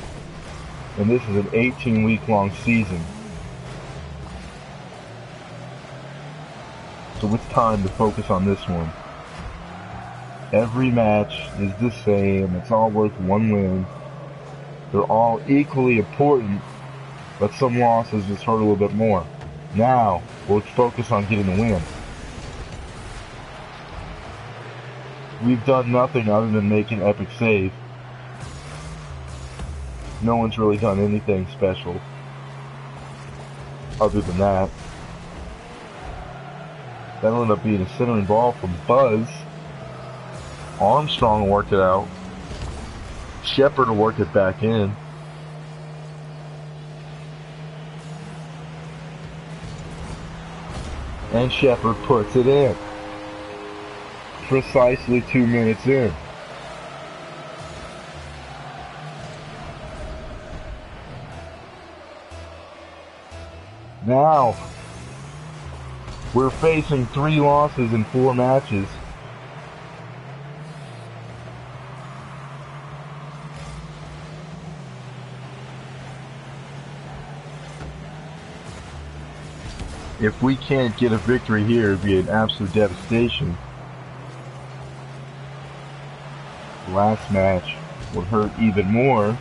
and this is an 18-week-long season. So it's time to focus on this one. Every match is the same. It's all worth one win. They're all equally important, but some losses just hurt a little bit more. Now, we'll focus on getting the win. We've done nothing other than make an epic save. No one's really done anything special other than that. That'll end up being a centering ball from Buzz. Armstrong worked it out. Shepard will work it back in. And Shepard puts it in. Precisely 2 minutes in. Now, we're facing 3 losses in 4 matches. If we can't get a victory here, it'd be an absolute devastation. The last match would hurt even more.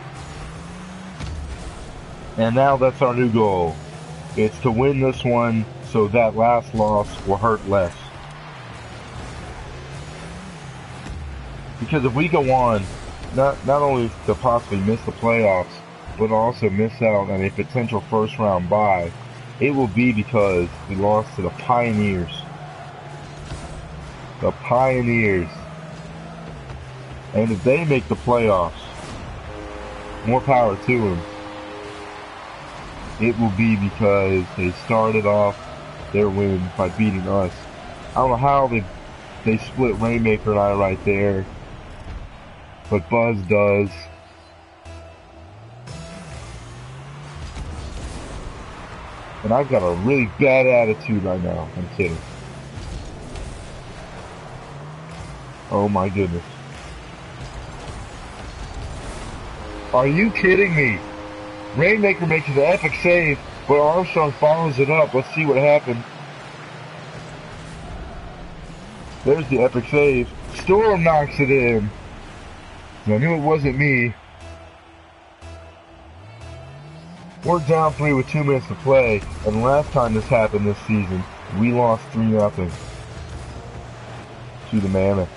And now that's our new goal. It's to win this one so that last loss will hurt less. Because if we go on, not only to possibly miss the playoffs, but also miss out on a potential first round bye, it will be because we lost to the Pioneers. The Pioneers. And if they make the playoffs, more power to them. It will be because they started off their win by beating us. I don't know how they split Rainmaker and I right there, but Buzz does. And I've got a really bad attitude right now. I'm kidding. Oh my goodness. Are you kidding me? Rainmaker makes an epic save, but Armstrong follows it up. Let's see what happened. There's the epic save. Storm knocks it in. I knew it wasn't me. We're down 3 with 2 minutes to play, and last time this happened this season, we lost 3-0 to the Mammoths.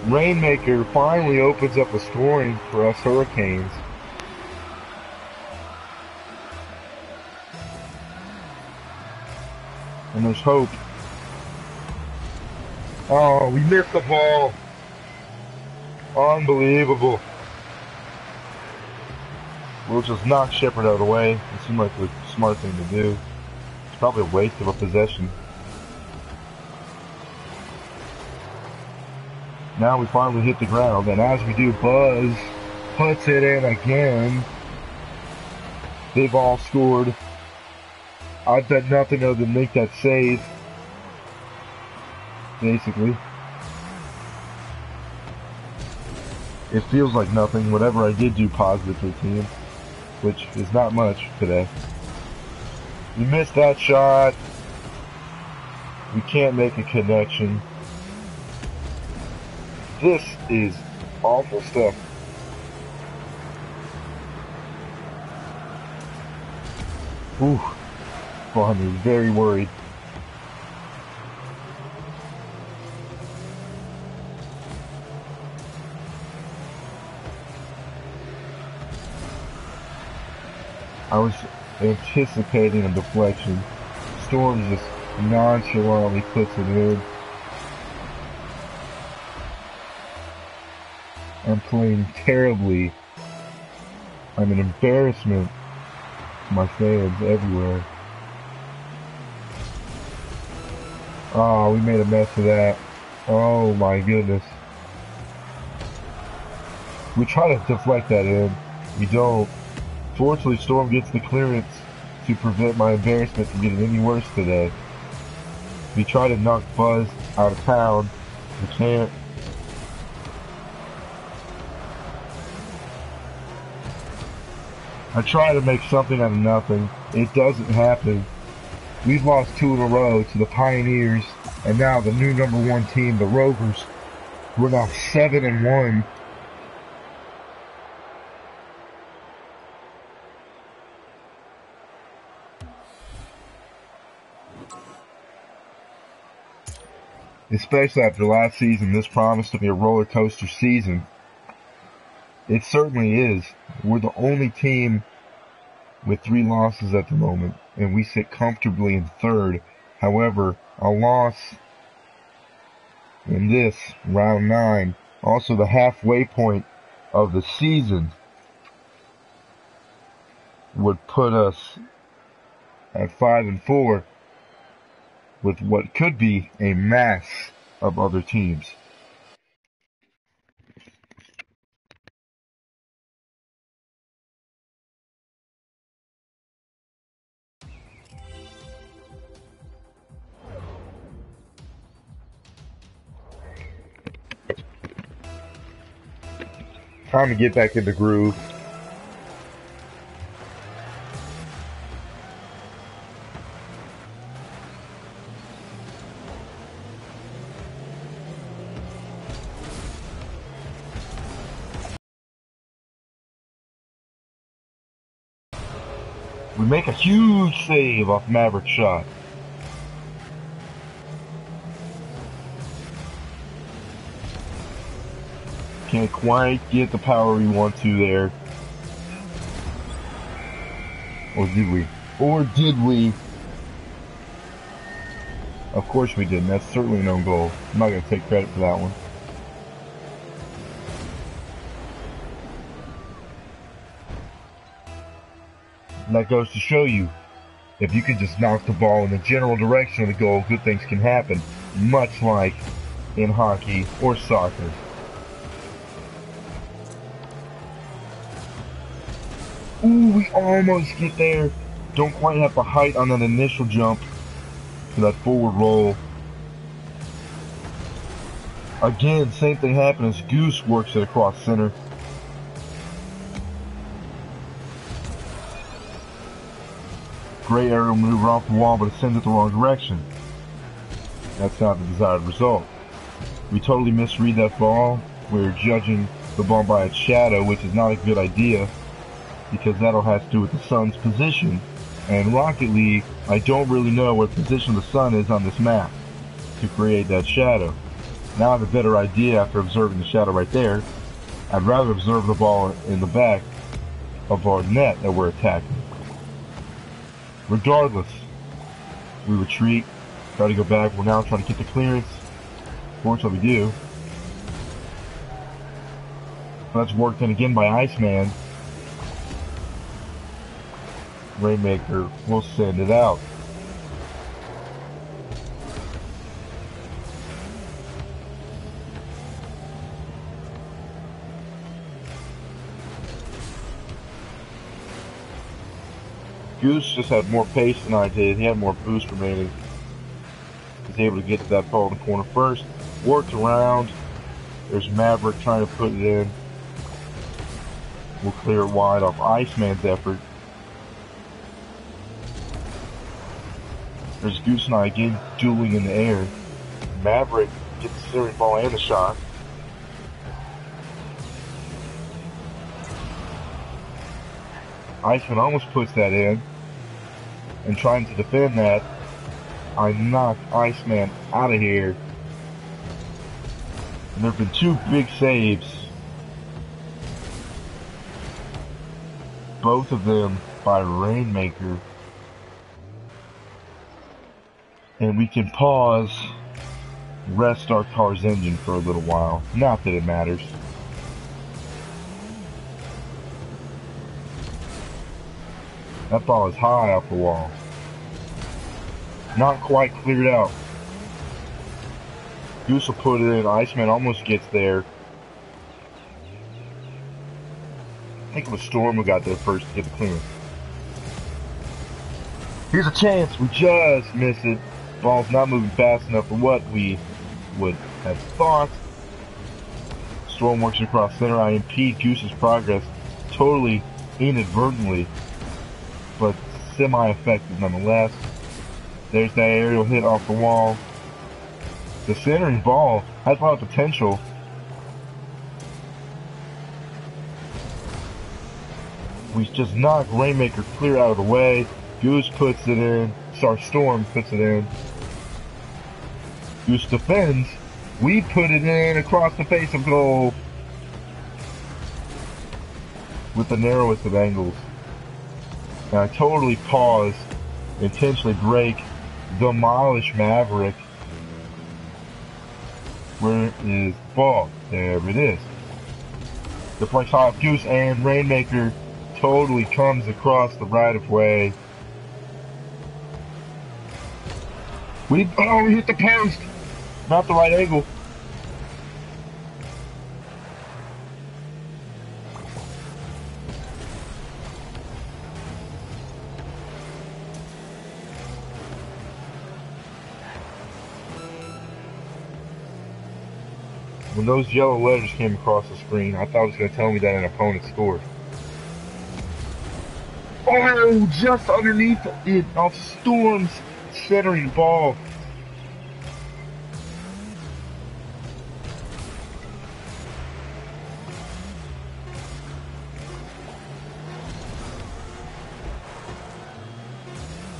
Rainmaker finally opens up a scoring for us Hurricanes. And there's hope. Oh, we missed the ball. Unbelievable. We'll just knock Shepard out of the way. It seemed like the smart thing to do. It's probably a waste of a possession. Now we finally hit the ground, and as we do, Buzz puts it in again. They've all scored. I've done nothing other than make that save, basically. It feels like nothing, whatever I did do positive for the team, which is not much today. We missed that shot. We can't make a connection. This is awful stuff. Ooh, Vaughn is very worried. I was anticipating a deflection. Storm just nonchalantly puts it in. I'm playing terribly. I'm an embarrassment to my fans everywhere. Oh, we made a mess of that. Oh my goodness. We try to deflect that in. We don't. Fortunately, Storm gets the clearance to prevent my embarrassment from getting any worse today. We try to knock Buzz out of town. We can't. I try to make something out of nothing. It doesn't happen. We've lost 2 in a row to the Pioneers, and now the new #1 team, the Rovers. We're now 7-1. Especially after last season, this promised to be a roller coaster season. It certainly is. We're the only team with 3 losses at the moment, and we sit comfortably in 3rd. However, a loss in this round 9, also the halfway point of the season, would put us at 5-4 with what could be a mass of other teams. Time to get back in the groove. We make a huge save off Maverick's shot. Can't quite get the power we want to there. Or did we? Or did we? Of course we didn't. That's certainly no goal. I'm not going to take credit for that one. And that goes to show you, if you can just knock the ball in the general direction of the goal, good things can happen. Much like in hockey or soccer. Ooh, we almost get there. Don't quite have the height on that initial jump to that forward roll. Again, same thing happened as Goose works it across center. Great aerial maneuver off the wall, but it sends it the wrong direction. That's not the desired result. We totally misread that ball. We're judging the ball by its shadow, which is not a good idea, because that'll have to do with the sun's position. And Rocket League, I don't really know what position the sun is on this map to create that shadow. Now I have a better idea after observing the shadow right there. I'd rather observe the ball in the back of our net that we're attacking. Regardless, we retreat, try to go back. We're now trying to get the clearance. Fortunately, we do. That's worked in again by Iceman. Rainmaker will send it out. Goose just had more pace than I did. He had more boost remaining. He was able to get to that ball in the corner first. Worked around. There's Maverick trying to put it in. We'll clear it wide off Iceman's effort. There's Goose and I again dueling in the air. Maverick gets the centering ball and the shot. Iceman almost puts that in. And trying to defend that, I knocked Iceman out of here. And there have been two big saves. Both of them by Rainmaker. And we can pause, rest our car's engine for a little while. Not that it matters. That ball is high off the wall. Not quite cleared out. Goose will put it in. Iceman almost gets there. I think it was Storm who got there first to get the clearance. Here's a chance. We just missed it. Ball's not moving fast enough for what we would have thought. Storm works across center. I impede Goose's progress totally inadvertently, but semi-effective nonetheless. There's that aerial hit off the wall. The centering ball has a lot of potential. We just knocked Rainmaker clear out of the way. Goose puts it in. Sorry, Storm puts it in. Goose defends. We put it in across the face of goal with the narrowest of angles. And I totally paused, intentionally break, demolish Maverick. Where is the ball? There it is. Deflects off Goose, and Rainmaker totally comes across the right of way. We hit the post! Not the right angle. When those yellow letters came across the screen, I thought it was going to tell me that an opponent scored. Oh, just underneath it, off Storm's centering ball.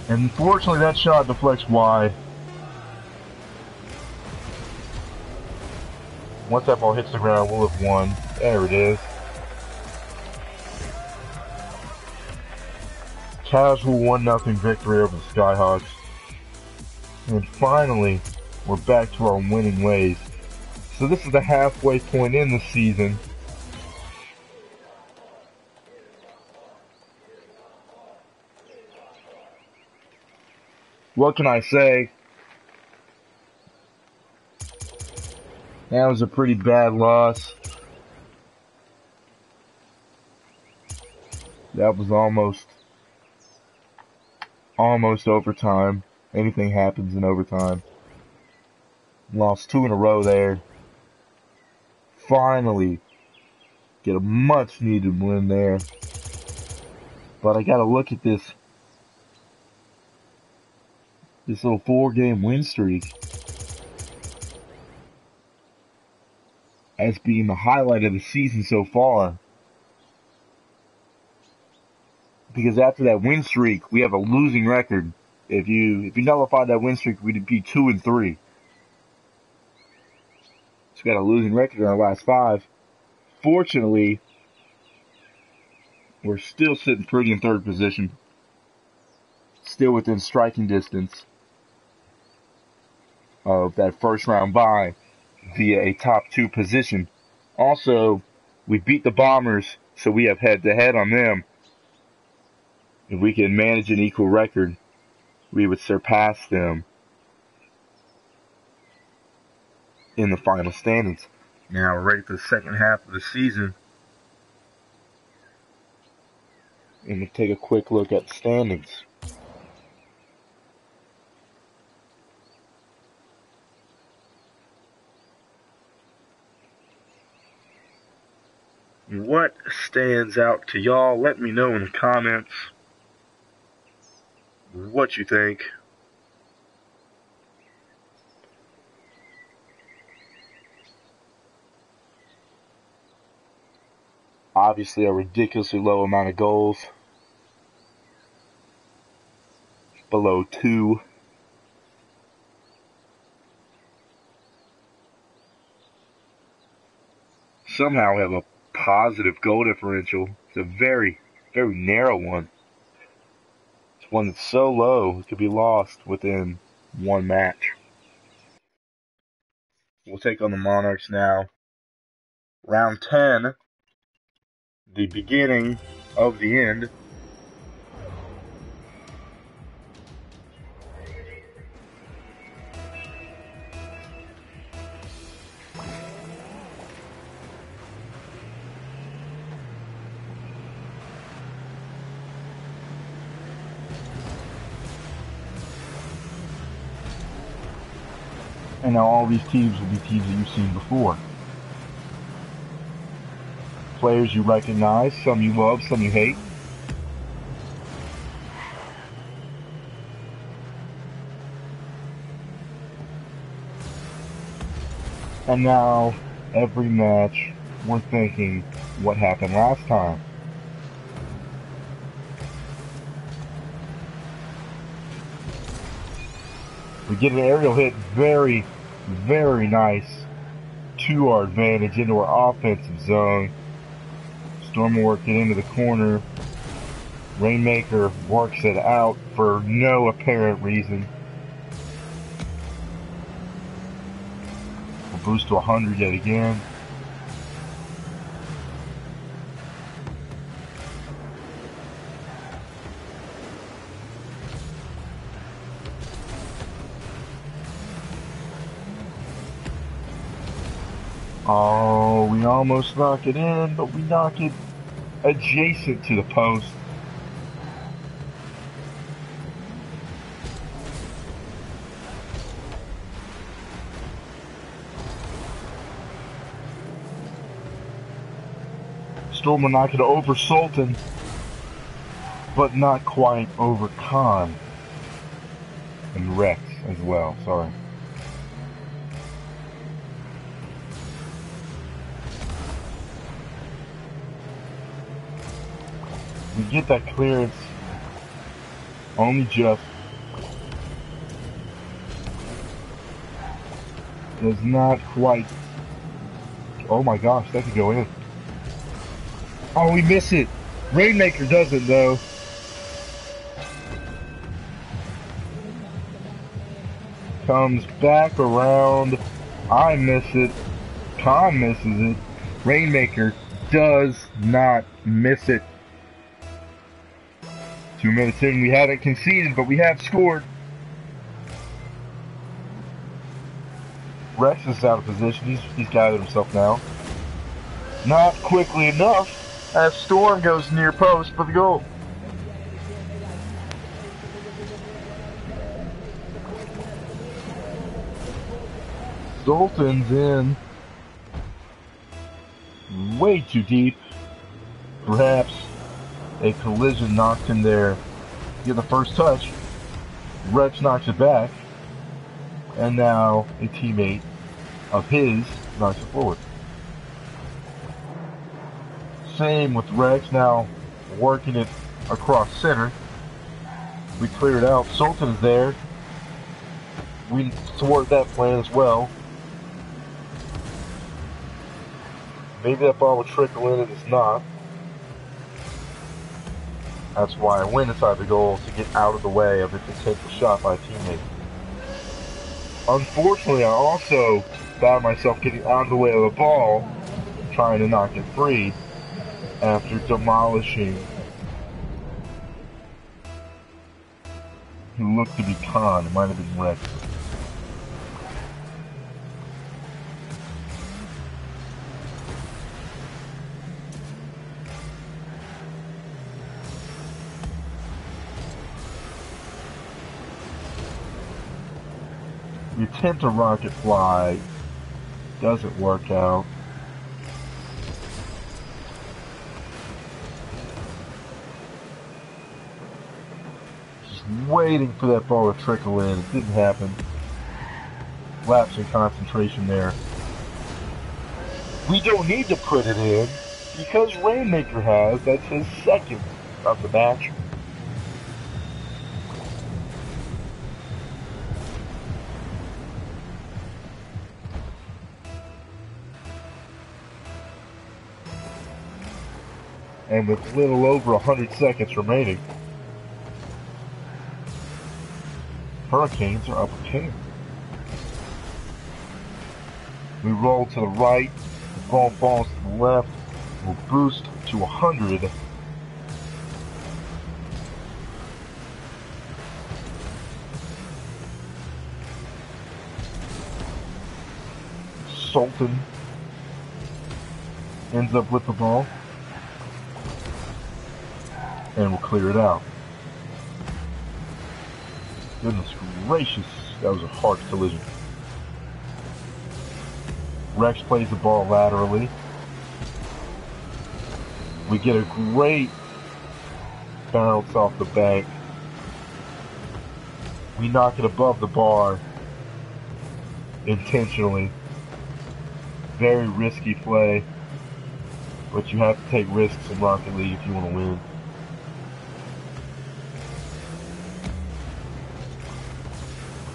And unfortunately, that shot deflects wide. Once that ball hits the ground, we'll have won. There it is. Casual 1-0 victory over the Skyhawks. And finally, we're back to our winning ways. So this is the halfway point in the season. What can I say? That was a pretty bad loss. That was almost overtime. Anything happens in overtime. Lost 2 in a row there. Finally get a much needed win there. But I gotta look at this little 4-game win streak as being the highlight of the season so far. Because after that win streak, we have a losing record. If you nullify that win streak, we'd be 2-3. So we got a losing record in our last 5. Fortunately, we're still sitting pretty in 3rd position. Still within striking distance of that first round bye. via a top 2 position. Also, we beat the Bombers, so we have head-to-head on them. If we can manage an equal record, we would surpass them in the final standings. Now we're ready for the second half of the season. And we'll take a quick look at the standings. What stands out to y'all? Let me know in the comments what you think. Obviously, a ridiculously low amount of goals. Below 2. Somehow we have a positive goal differential. It's a very, very narrow one. It's one that's so low it could be lost within one match. We'll take on the Monarchs now. Round 10. The beginning of the end. And now all these teams will be teams that you've seen before. Players you recognize, some you love, some you hate. And now, every match, we're thinking, what happened last time? We get an aerial hit, very, very nice, to our advantage into our offensive zone. Storm will work it into the corner. Rainmaker works it out for no apparent reason. We'll boost to 100 yet again. Oh, we almost knock it in, but we knock it adjacent to the post. Storm will knock it over Sultan, but not quite over Khan. And Rex as well, sorry. We get that clearance only just. Does not quite. Oh my gosh, that could go in. Oh, we miss it. Rainmaker doesn't though. Comes back around. I miss it. Khan misses it. Rainmaker does not miss it. 2 minutes in, we haven't conceded, but we have scored. Rex is out of position. He's gathered himself now. Not quickly enough, as Storm goes near post for the goal. Sultan's in. Way too deep. Perhaps a collision knocked him there. Get the first touch. Rex knocks it back. And now a teammate of his knocks it forward. Same with Rex, now working it across center. We clear it out. Sultan is there. We thwart that plan as well. Maybe that ball will trickle in, it is not. That's why I went inside the goal, to get out of the way of a potential shot by a teammate. Unfortunately, I also found myself getting out of the way of the ball, trying to knock it free after demolishing who looked to be Khan. It might have been Rex. You attempt a rocket fly, doesn't work out. Just waiting for that ball to trickle in. It didn't happen. Lapse in concentration there. We don't need to put it in because Rainmaker has. That's his second of the match. And with little over 100 seconds remaining, Hurricanes are up a 10. We roll to the right, the ball falls to the left, we'll boost to 100. Sultan ends up with the ball. And we'll clear it out. Goodness gracious, that was a harsh collision. Rex plays the ball laterally. We get a great bounce off the bank. We knock it above the bar intentionally. Very risky play, but you have to take risks in Rocket League if you want to win.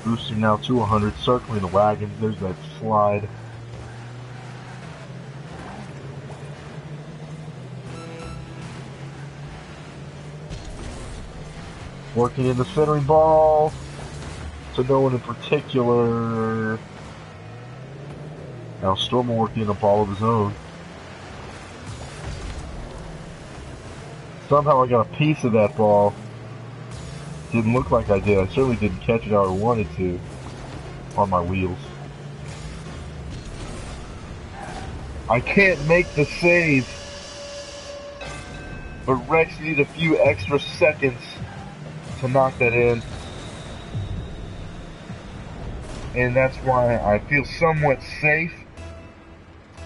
Boosting now to 100, circling the wagons. There's that slide. Working in the centering ball to no one in particular. Now Storm working in a ball of his own. Somehow I got a piece of that ball. Didn't look like I did. I certainly didn't catch it how I wanted to on my wheels. I can't make the save, but Rex needed a few extra seconds to knock that in. And that's why I feel somewhat safe,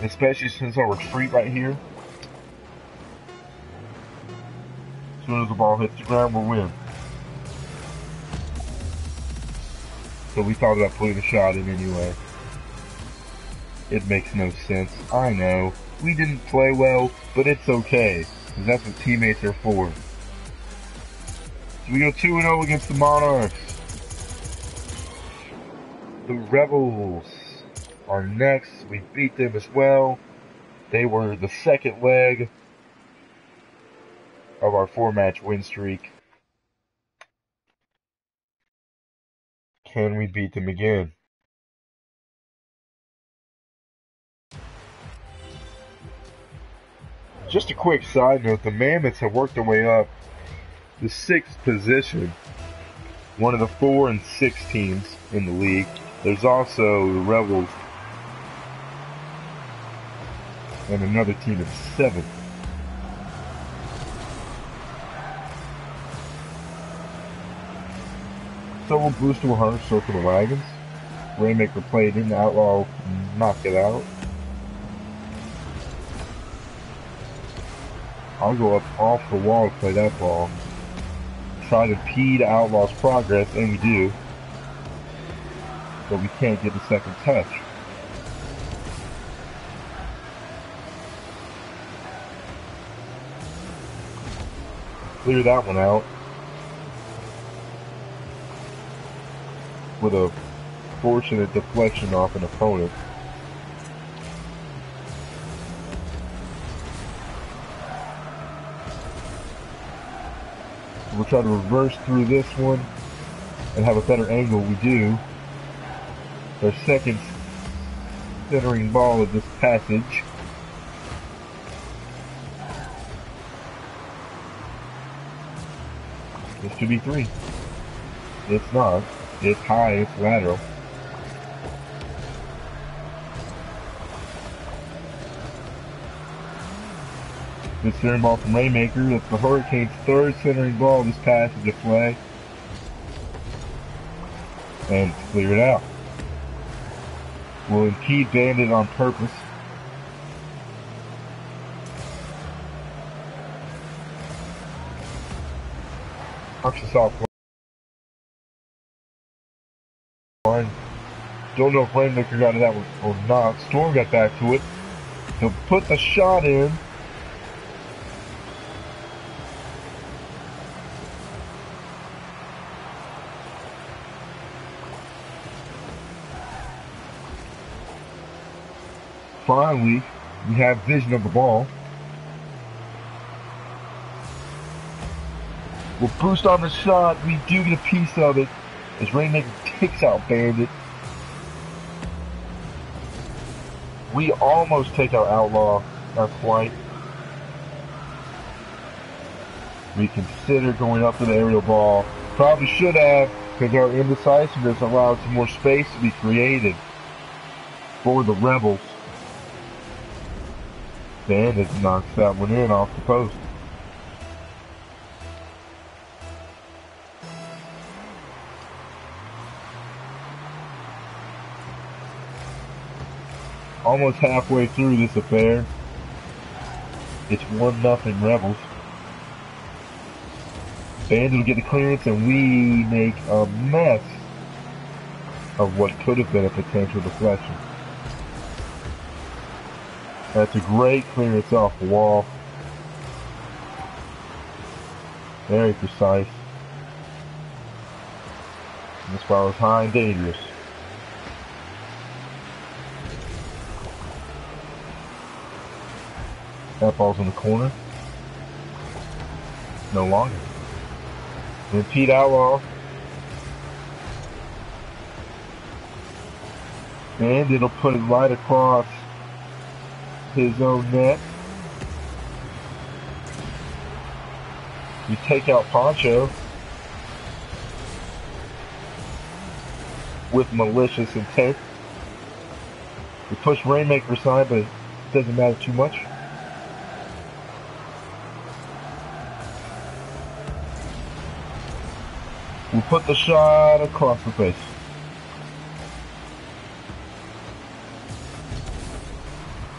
especially since I'll retreat right here. As soon as the ball hits the ground, we'll win. So we thought about putting a shot in anyway. It makes no sense. I know. We didn't play well, but it's okay. Because that's what teammates are for. So we go 2-0 against the Monarchs. The Rebels are next. We beat them as well. They were the second leg of our 4-match win streak. Can we beat them again? Just a quick side note, the Mammoths have worked their way up the 6th position. One of the 4 and 6 teams in the league. There's also the Rebels and another team at 7th. So we'll boost to 100, circle the wagons. Rainmaker played in, the Outlaw knocked it out. I'll go up off the wall to play that ball. Try to impede Outlaw's progress, and we do. But we can't get the second touch. Clear that one out. With a fortunate deflection off an opponent. We'll try to reverse through this one and have a better angle. We do. Our second centering ball of this passage. This should be 3. It's not. It's high, it's lateral. Good centering ball from Rainmaker. That's the Hurricanes' 3rd centering ball of this passage of play. And it's cleared out. Will impede Bandit on purpose. Marks us off line. Don't know if Rainmaker got to that one or not. Storm got back to it. He'll put the shot in. Finally, we have vision of the ball. We'll boost on the shot. We do get a piece of it as Rainmaker takes out Bandit. We almost take out Outlaw. Not quite. We consider going up to the aerial ball. Probably should have, because our indecisiveness allowed some more space to be created for the Rebels. Bandit knocks that one in off the post. Almost halfway through this affair. It's 1-0 Rebels. Bandit will get the clearance and we make a mess of what could have been a potential deflection. That's a great clearance off the wall. Very precise. And this ball is high and dangerous. That ball's in the corner. No longer. And Pete Outlaw. And it'll put it right across his own net. We take out Poncho with malicious intent. We push Rainmaker aside, but it doesn't matter too much. We put the shot across the face.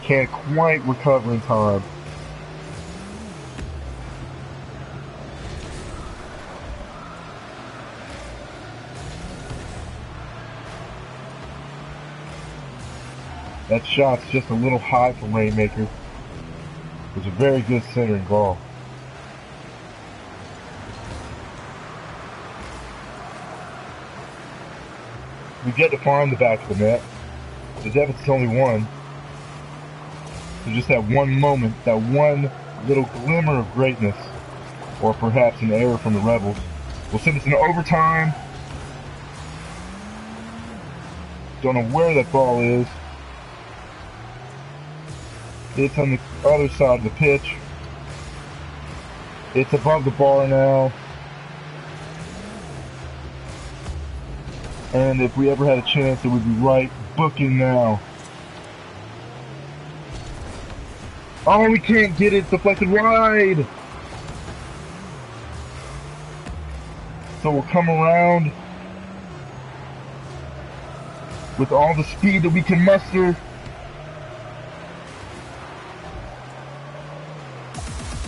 Can't quite recover in time. That shot's just a little high from Rainmaker. It was a very good centering ball. We get to find the back of the net. The deficit's only 1. So just that one moment, that one little glimmer of greatness, or perhaps an error from the Rebels, will send us into overtime. Don't know where that ball is. It's on the other side of the pitch. It's above the bar now. And if we ever had a chance, it would be right booking now. Oh, we can't get it deflected wide. So we'll come around with all the speed that we can muster.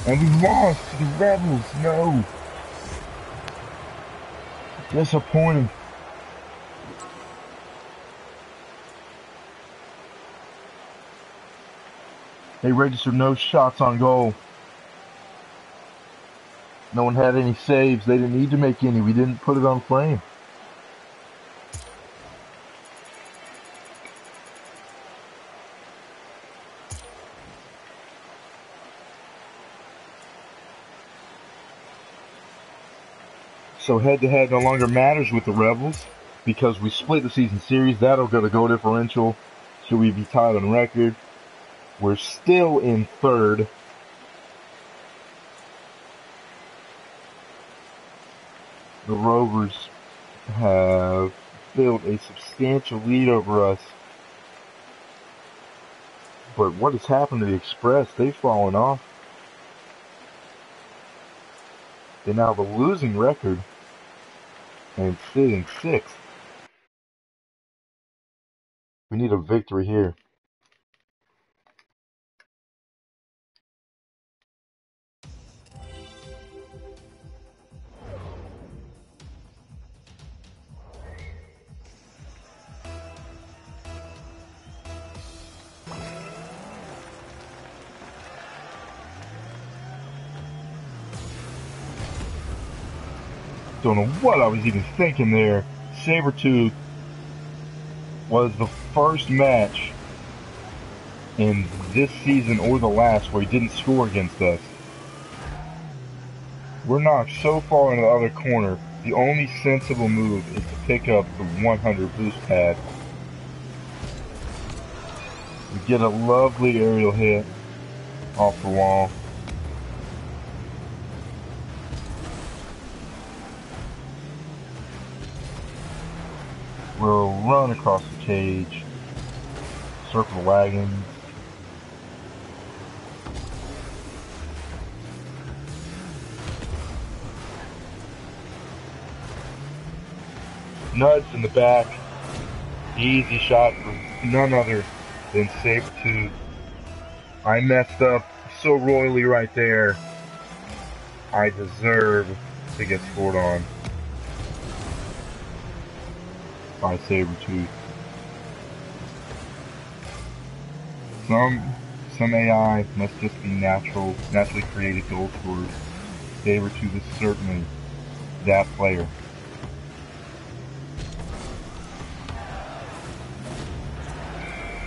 And we lost to the Rebels. No. Disappointing. They registered no shots on goal. No one had any saves. They didn't need to make any. We didn't put it on frame. So head-to-head no longer matters with the Rebels because we split the season series. That'll go to goal differential. Should we be tied on record? We're still in third. The Rovers have built a substantial lead over us. But what has happened to the Express? They've fallen off. They now have a losing record and sitting sixth. We need a victory here. Don't know what I was even thinking there. Sabretooth was the first match in this season or the last where he didn't score against us. We're knocked so far into the other corner, the only sensible move is to pick up the 100 boost pad. We get a lovely aerial hit off the wall. We'll run across the cage, circle the wagons. Nuts in the back. Easy shot for none other than Sabretooth. I messed up so royally right there. I deserve to get scored on by Sabretooth. Some AI must just be naturally created goal scorers. Sabretooth is certainly that player.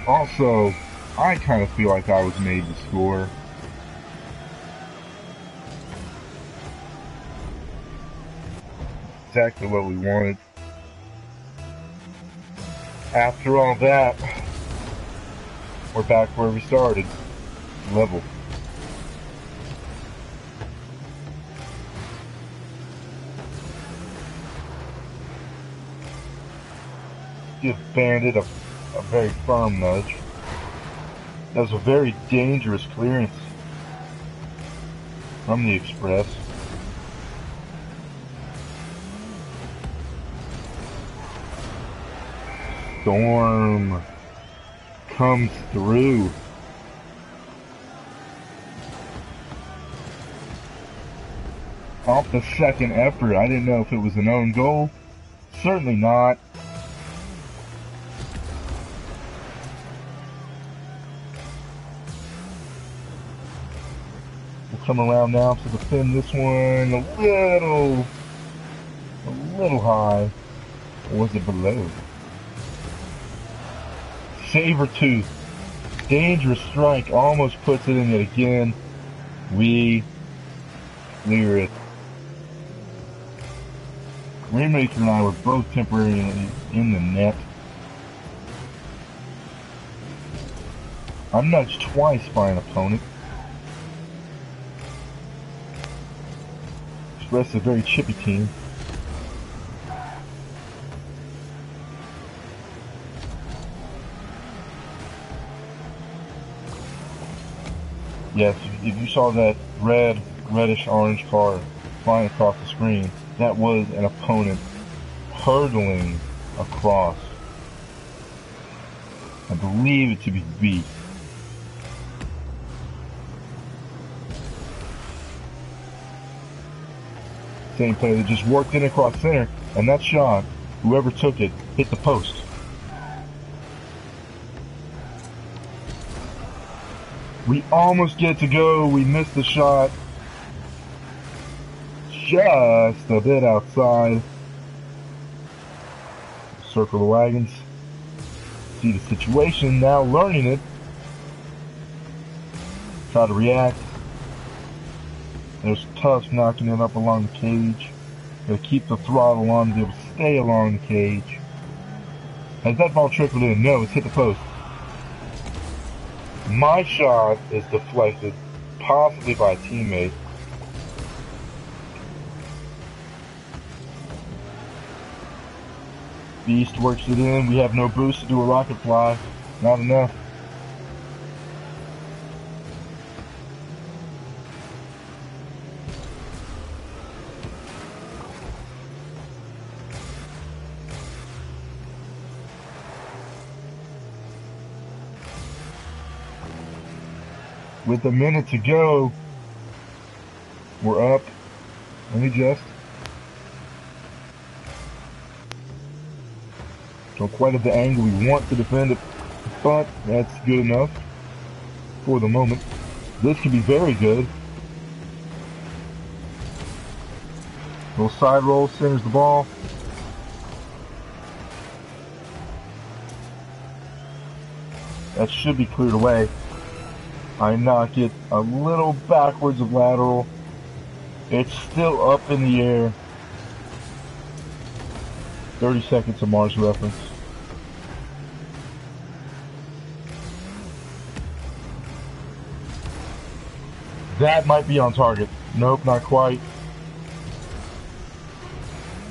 Also, I kind of feel like I was made to score. Exactly what we wanted. After all that, we're back where we started. Level. Give Bandit a very firm nudge. That was a very dangerous clearance from the Express. Storm comes through. Off the second effort, I didn't know if it was an own goal. Certainly not. We'll come around now to defend this one a little high. Or was it below? Sabretooth, dangerous strike, almost puts it in it again. We clear it. Rainmaker and I were both temporarily in the net. I'm nudged twice by an opponent. Express is a very chippy team. Yes, if you saw that reddish-orange car flying across the screen, that was an opponent hurtling across. I believe it to be B. Same player that just worked in across center, and that shot, whoever took it, hit the post. We almost get to go. We missed the shot. Just a bit outside. Circle the wagons. See the situation, now learning it. Try to react. There's Tusk knocking it up along the cage. Gotta keep the throttle on to be able to stay along the cage. Has that ball trickled in? No, it's hit the post. My shot is deflected, possibly by a teammate. Beast works it in. We have no boost to do a rocket fly. Not enough. With a minute to go, we're up. Let me just. Don't quite at the angle we want to defend it, but that's good enough for the moment. This can be very good. Little side roll, centers the ball. That should be cleared away. I knock it a little backwards of lateral. It's still up in the air. 30 seconds of Mars reference. That might be on target. Nope, not quite.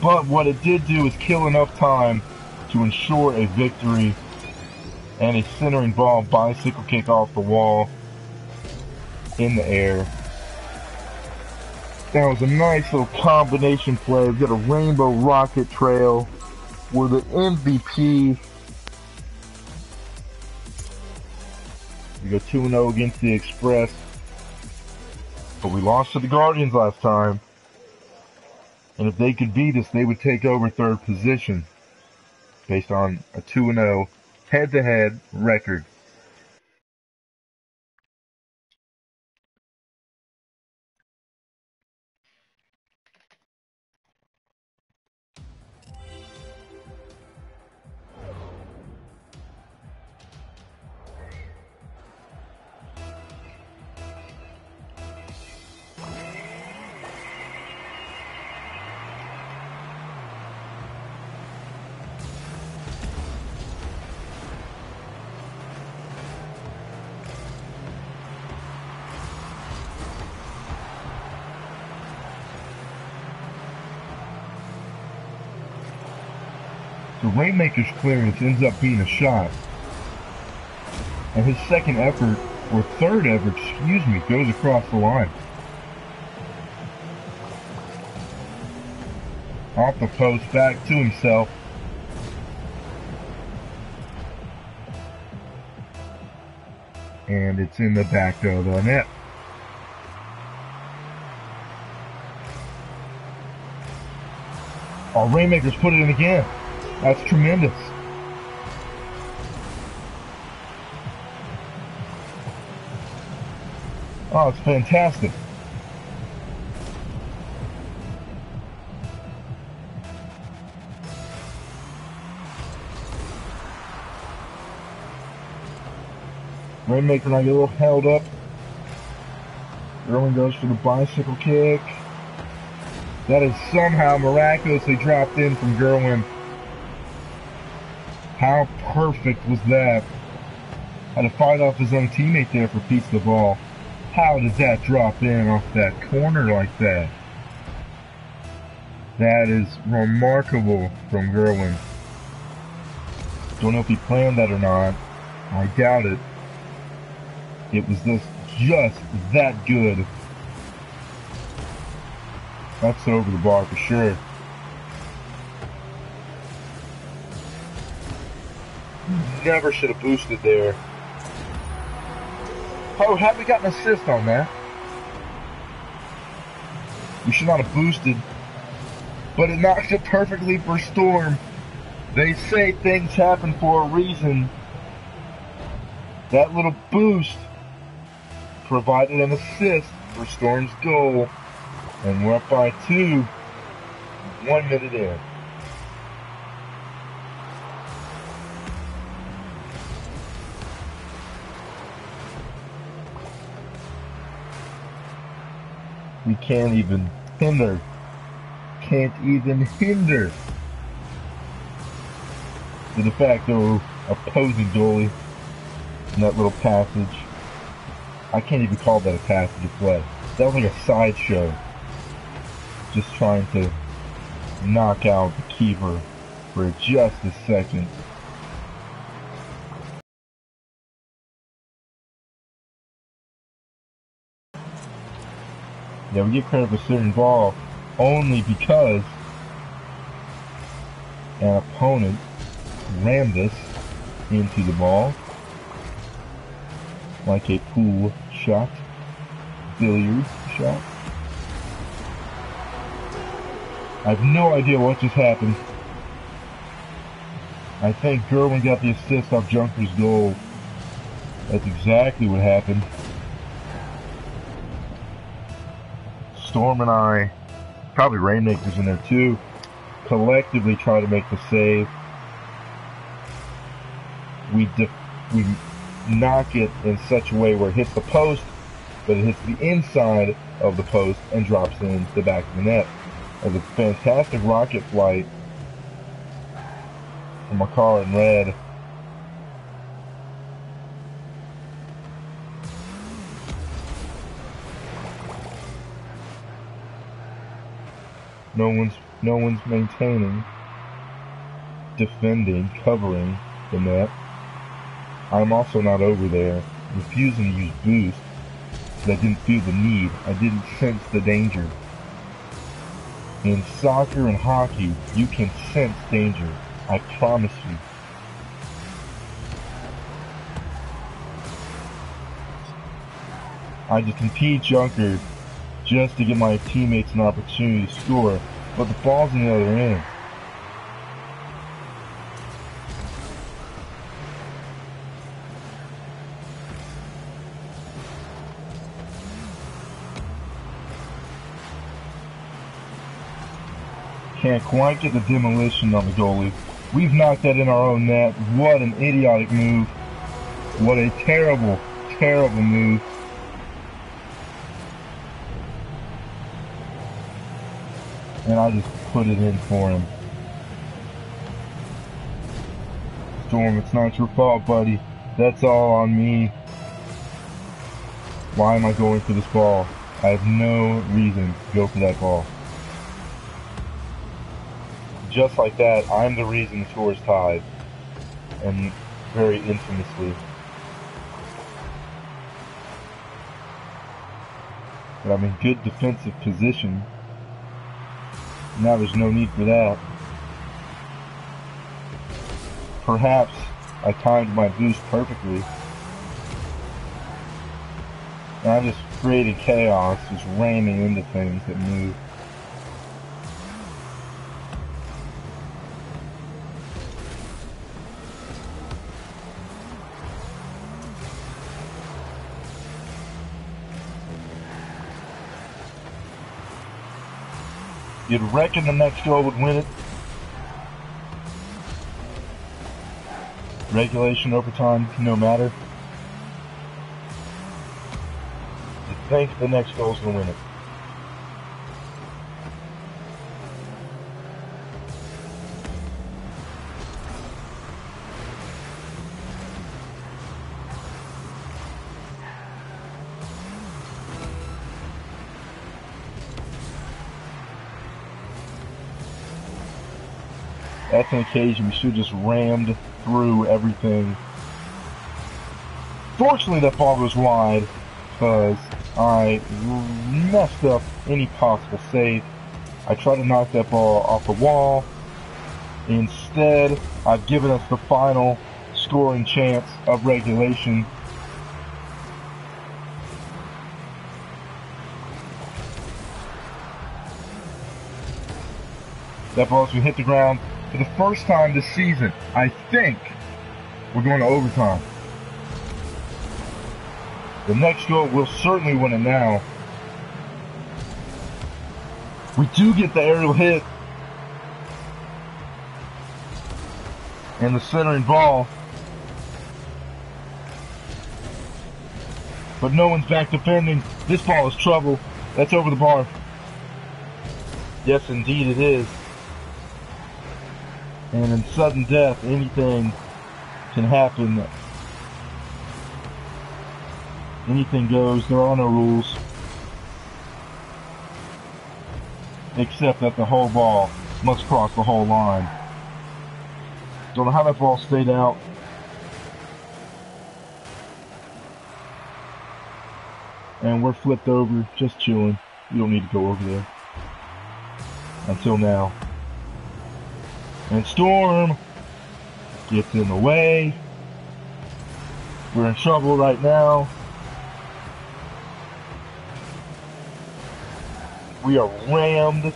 But what it did do is kill enough time to ensure a victory and a centering ball bicycle kick off the wall in the air. That was a nice little combination play. We've got a rainbow rocket trail. We're the MVP. We go 2-0 against the Express. But we lost to the Guardians last time. And if they could beat us, they would take over third position based on a 2-0 head-to-head record. The Rainmaker's clearance ends up being a shot. And his second effort, or third effort, excuse me, goes across the line. Off the post, back to himself. And it's in the back of the net. Oh, Rainmaker's put it in again. That's tremendous. Oh, it's fantastic. Rainmaker and I get a little held up. Gerwin goes for the bicycle kick. That is somehow miraculously dropped in from Gerwin. How perfect was that? Had to fight off his own teammate there for Pete's the ball. How does that drop in off that corner like that? That is remarkable from Gerwin. Don't know if he planned that or not. I doubt it. It was just that good. That's over the bar for sure. Never should have boosted there. Oh, have we got an assist on that? We should not have boosted. But it knocked it perfectly for Storm. They say things happen for a reason. That little boost provided an assist for Storm's goal. And we're up by 2. 1 minute in. We can't even hinder. Can't even hinder the de facto opposing goalie in that little passage. I can't even call that a passage of play. That was like a sideshow. Just trying to knock out the keeper for just a second. Yeah, we get credit for certain ball only because an opponent rammed us into the ball like a pool shot, billiard shot. I have no idea what just happened. I think Gerwin got the assist off Junker's goal. That's exactly what happened. Storm and I, probably Rainmaker's in there too, collectively try to make the save. We knock it in such a way where it hits the post, but it hits the inside of the post and drops in the back of the net. As a fantastic rocket flight from a car in red. No one's maintaining, defending, covering the net. I'm also not over there, refusing to use boost, because I didn't feel the need. I didn't sense the danger. In soccer and hockey, you can sense danger. I promise you. I just impede Junker just to give my teammates an opportunity to score, but the ball's in the other end. Can't quite get the demolition on the goalie. We've knocked that in our own net. What an idiotic move. What a terrible, terrible move. And I just put it in for him. Storm, it's not your fault, buddy. That's all on me. Why am I going for this ball? I have no reason to go for that ball. Just like that, I'm the reason the score is tied. And very infamously. But I'm in good defensive position. Now there's no need for that. Perhaps I timed my boost perfectly. And I just created chaos, just ramming into things that move. You'd reckon the next goal would win it. Regulation, overtime, no matter. You'd think the next goal's gonna win it. That's an occasion we should have just rammed through everything. Fortunately, that ball goes wide because I messed up any possible save. I tried to knock that ball off the wall. Instead, I've given us the final scoring chance of regulation. That ball's gonna hit the ground. For the first time this season, I think we're going to overtime. The next goal will certainly win it now. We do get the aerial hit. And the centering ball. But no one's back defending. This ball is trouble. That's over the bar. Yes, indeed it is. And in sudden death, anything can happen. Anything goes. There are no rules. Except that the whole ball must cross the whole line. Don't know how that ball stayed out. And we're flipped over, just chilling. We don't need to go over there. Until now. And Storm gets in the way. We're in trouble right now. We are rammed.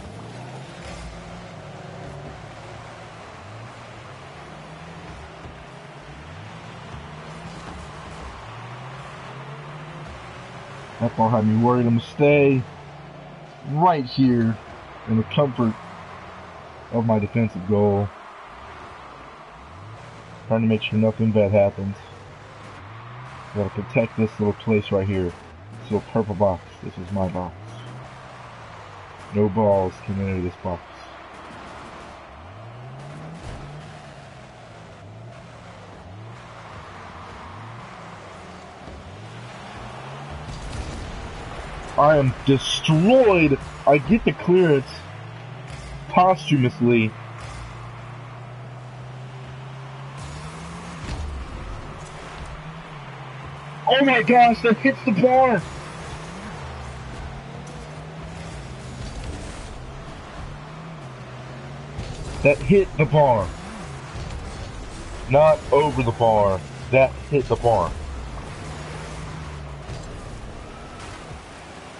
That ball had me worried. I'm going to stay right here in the comfort of my defensive goal. Trying to make sure nothing bad happens. Gotta protect this little place right here. This little purple box. This is my box. No balls can enter this box. I am destroyed. I get the clearance posthumously. Oh my gosh, that hits the bar. That hit the bar. Not over the bar. That hit the bar.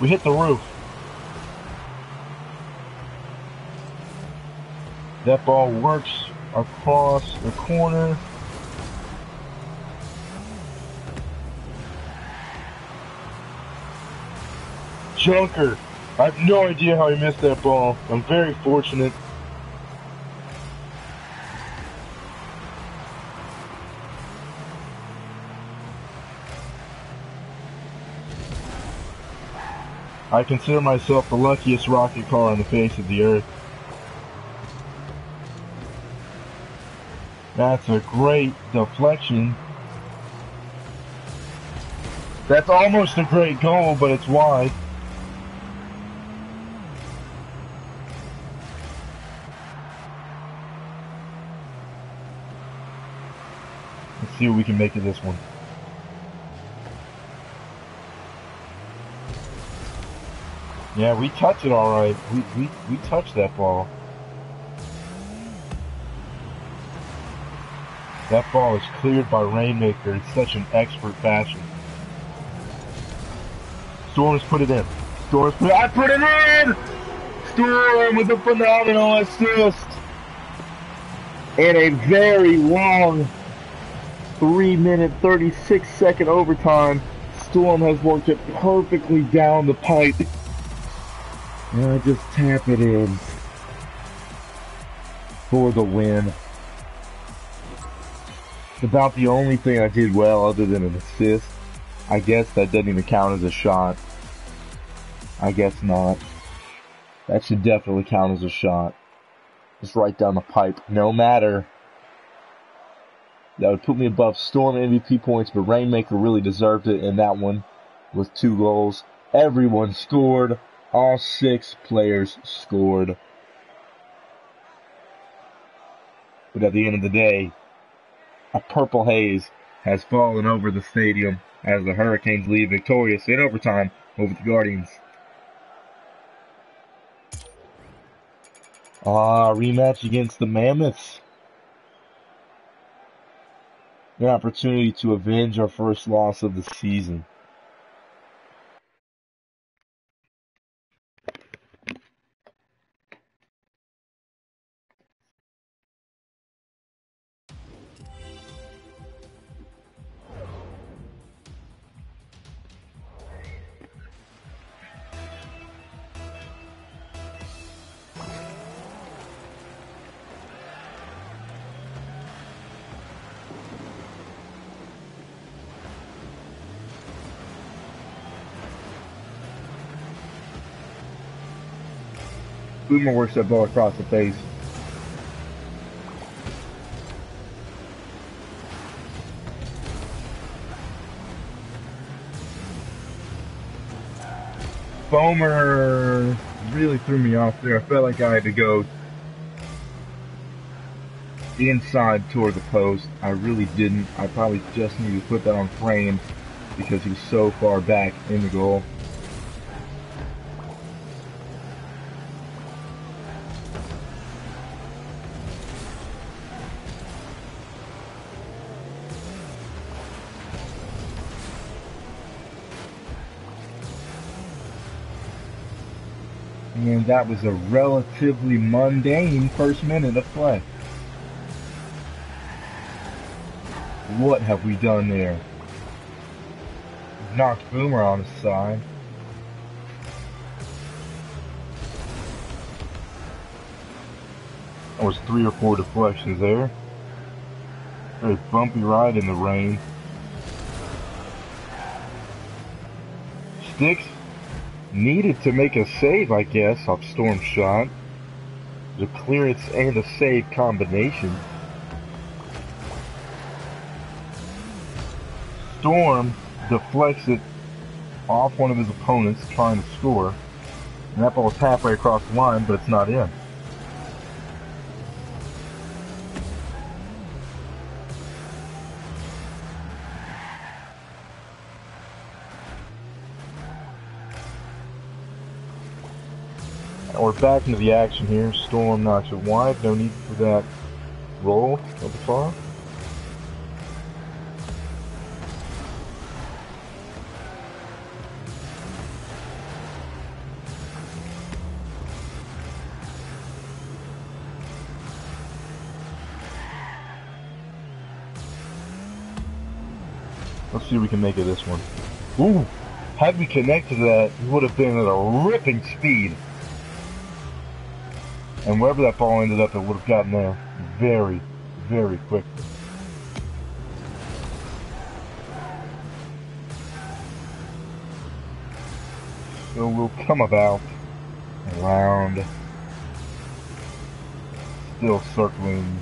We hit the roof. That ball works across the corner. Junker. I have no idea how he missed that ball. I'm very fortunate. I consider myself the luckiest rocket car on the face of the earth. That's a great deflection. That's almost a great goal, but it's wide. Let's see what we can make of this one. Yeah, we touch it all right. We touch that ball. That ball is cleared by Rainmaker in such an expert fashion. Storm's put it in. Storm's put it. I put it in. Storm with a phenomenal assist in a very long 3-minute 36-second overtime. Storm has worked it perfectly down the pipe. And I just tap it in for the win. It's about the only thing I did well other than an assist. I guess that doesn't even count as a shot. I guess not. That should definitely count as a shot. Just right down the pipe. No matter. That would put me above Storm MVP points, but Rainmaker really deserved it in that one with 2 goals. Everyone scored. All 6 players scored. But at the end of the day, a purple haze has fallen over the stadium as the Hurricanes lead victorious in overtime over the Guardians. Rematch against the Mammoths. An opportunity to avenge our first loss of the season. Boomer works that ball across the face. Foamer really threw me off there. I felt like I had to go inside toward the post. I really didn't. I probably just needed to put that on frame because he was so far back in the goal. And that was a relatively mundane first minute of play. What have we done there? Knocked Boomer on his side. There was 3 or 4 deflections there. Very bumpy ride in the rain. Sticks needed to make a save, I guess, off Storm's shot. The clearance and a save combination. Storm deflects it off one of his opponents trying to score. And that ball's halfway across the line, but it's not in. We're back into the action here. Storm knocks it wide. No need for that roll at the far. Let's see if we can make it this one. Ooh! Had we connected that, it would have been at a ripping speed. And wherever that ball ended up, it would have gotten there very, very quickly. So we'll come about around, still circling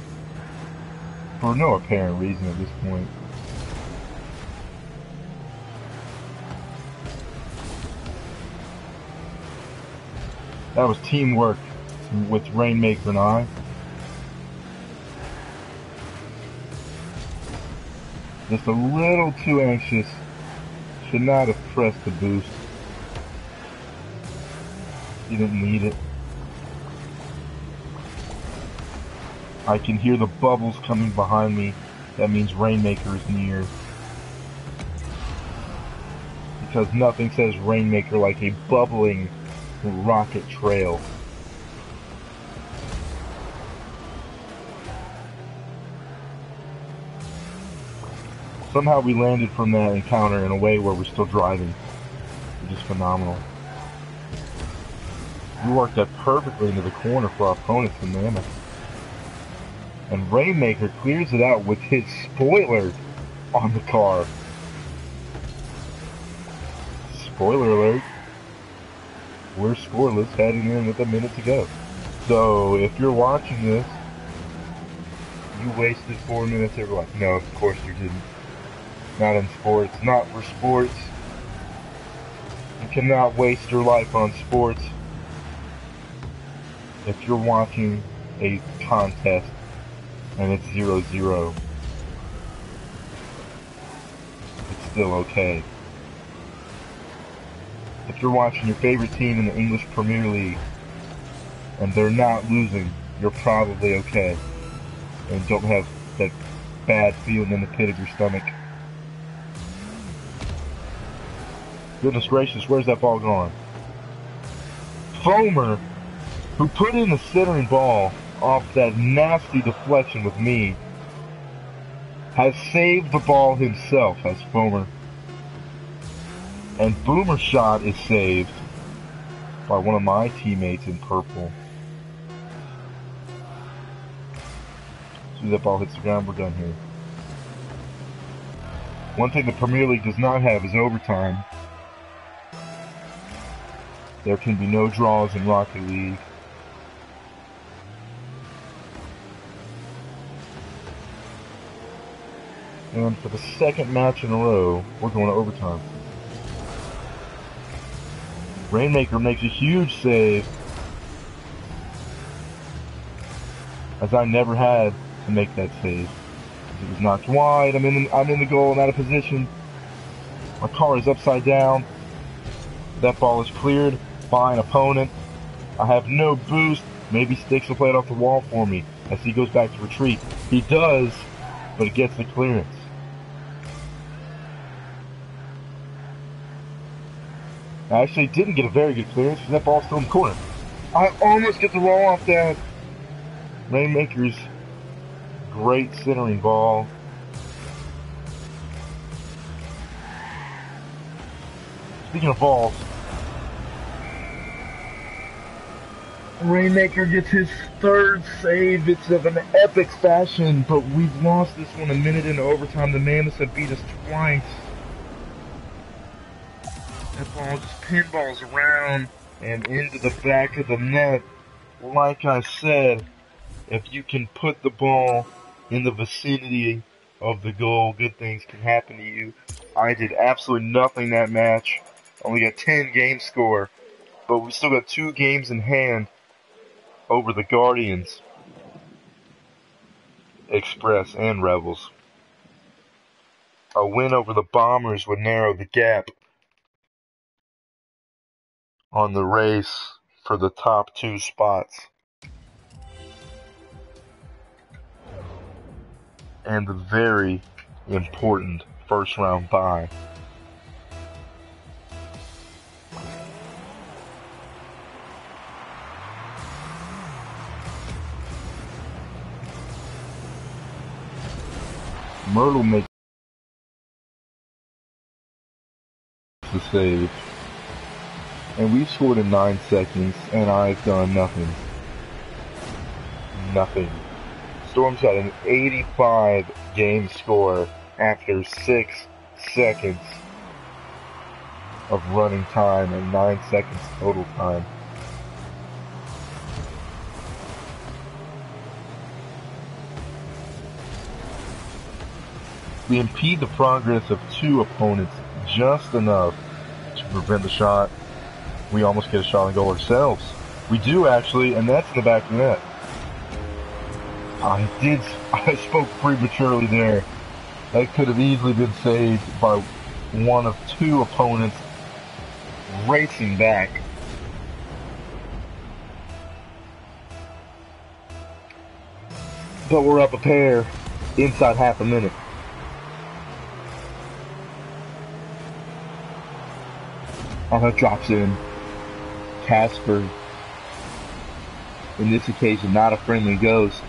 for no apparent reason at this point. That was teamwork with Rainmaker and I. Just a little too anxious. Should not have pressed the boost. You didn't need it. I can hear the bubbles coming behind me. That means Rainmaker is near. Because nothing says Rainmaker like a bubbling rocket trail. Somehow we landed from that encounter in a way where we're still driving, which is phenomenal. We worked that perfectly into the corner for our opponent's banana. And Rainmaker clears it out with his spoiler on the car. Spoiler alert. We're scoreless heading in with a minute to go. So if you're watching this, you wasted 4 minutes of your life. No, of course you didn't. Not in sports. Not for sports. You cannot waste your life on sports. If you're watching a contest and it's 0-0, it's still okay. If you're watching your favorite team in the English Premier League and they're not losing, you're probably okay. And don't have that bad feeling in the pit of your stomach. Goodness gracious, where's that ball going? Foamer, who put in the centering ball off that nasty deflection with me, has saved the ball himself as Foamer. And Boomer's shot is saved by one of my teammates in purple. As soon as that ball hits the ground, we're done here. One thing the Premier League does not have is overtime. There can be no draws in Rocket League. And for the second match in a row, we're going to overtime. Rainmaker makes a huge save, as I never had to make that save. It was knocked wide. I'm in the goal. I'm out of position. My car is upside down. That ball is cleared by an opponent. I have no boost. Maybe Sticks will play it off the wall for me as he goes back to retreat. He does, but it gets the clearance. I actually didn't get a very good clearance because that ball's still in the corner. I almost get the roll off that. Rainmaker's great centering ball. Speaking of balls, Rainmaker gets his third save. It's of an epic fashion, but we've lost this one a minute into overtime. The Mammoths have beat us twice. That ball just pinballs around and into the back of the net. Like I said, if you can put the ball in the vicinity of the goal, good things can happen to you. I did absolutely nothing that match. Only got 10 game score, but we still got 2 games in hand over the Guardians, Express, and Rebels. A win over the Bombers would narrow the gap on the race for the top 2 spots. And the very important first round bye. Myrtle makes the save. And we've scored in 9 seconds, and I've done nothing. Nothing. Storm's got an 85 game score after 6 seconds of running time and 9 seconds total time. We impede the progress of 2 opponents just enough to prevent the shot. We almost get a shot on goal ourselves. We do actually, and that's in the back of the net. I spoke prematurely there. That could have easily been saved by one of 2 opponents racing back. But we're up a pair inside half a minute. That drops in. Casper, in this occasion, not a friendly ghost,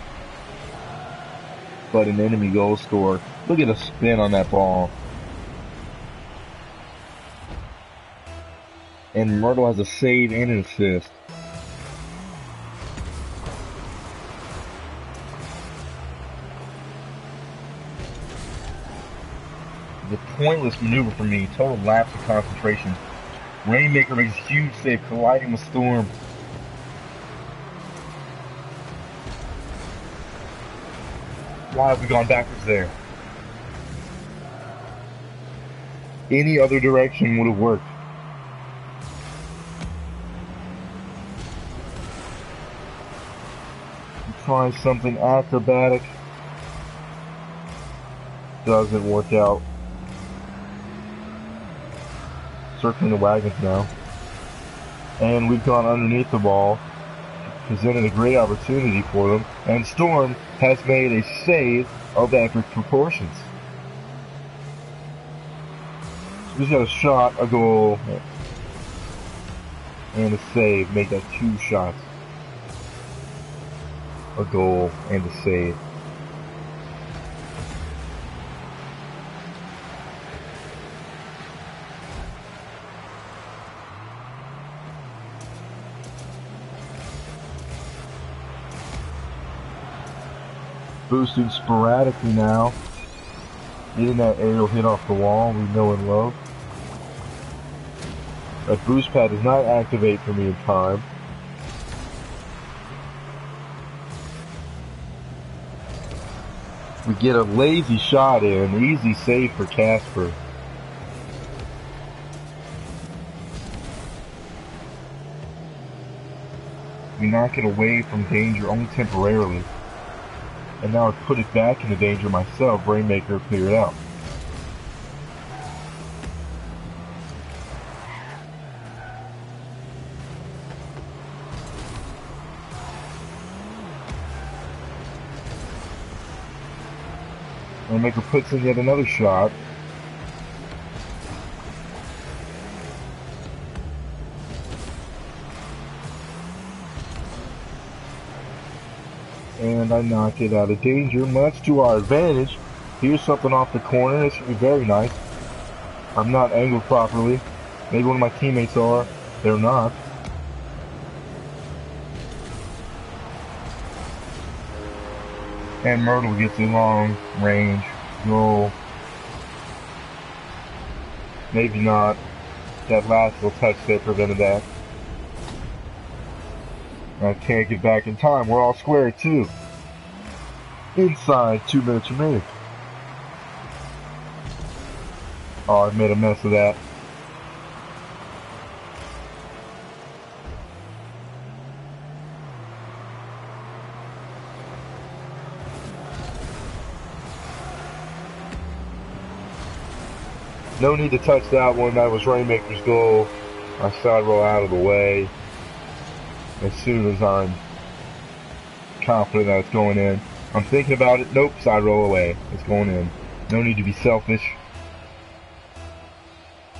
but an enemy goal scorer. Look at the spin on that ball. And Myrtle has a save and an assist. The pointless maneuver for me, total lapse of concentration. Rainmaker makes a huge save, colliding with Storm. Why have we gone backwards there? Any other direction would have worked. Try something acrobatic. Doesn't work out. Circling the wagons now. And we've gone underneath the ball. Presented a great opportunity for them. And Storm has made a save of epic proportions. So he's got a shot, a goal, and a save. Make that 2 shots. A goal and a save. Boosting sporadically now. Getting that aerial hit off the wall we know and love. That boost pad does not activate for me in time. We get a lazy shot in, easy save for Casper. We knock it away from danger only temporarily. And now I've put it back into danger myself. Rainmaker cleared out. Rainmaker puts in yet another shot. And I knock it out of danger, much to our advantage. Here's something off the corner. This should be very nice. I'm not angled properly. Maybe one of my teammates are. They're not. And Myrtle gets a long range goal. Maybe not. That last little touch there prevented that. I can't get back in time. We're all square too. Inside 2 minutes remaining. Oh, I made a mess of that. No need to touch that one. That was Rainmaker's goal. I side roll out of the way as soon as I'm confident that it's going in. I'm thinking about it. Nope, side roll away. It's going in. No need to be selfish.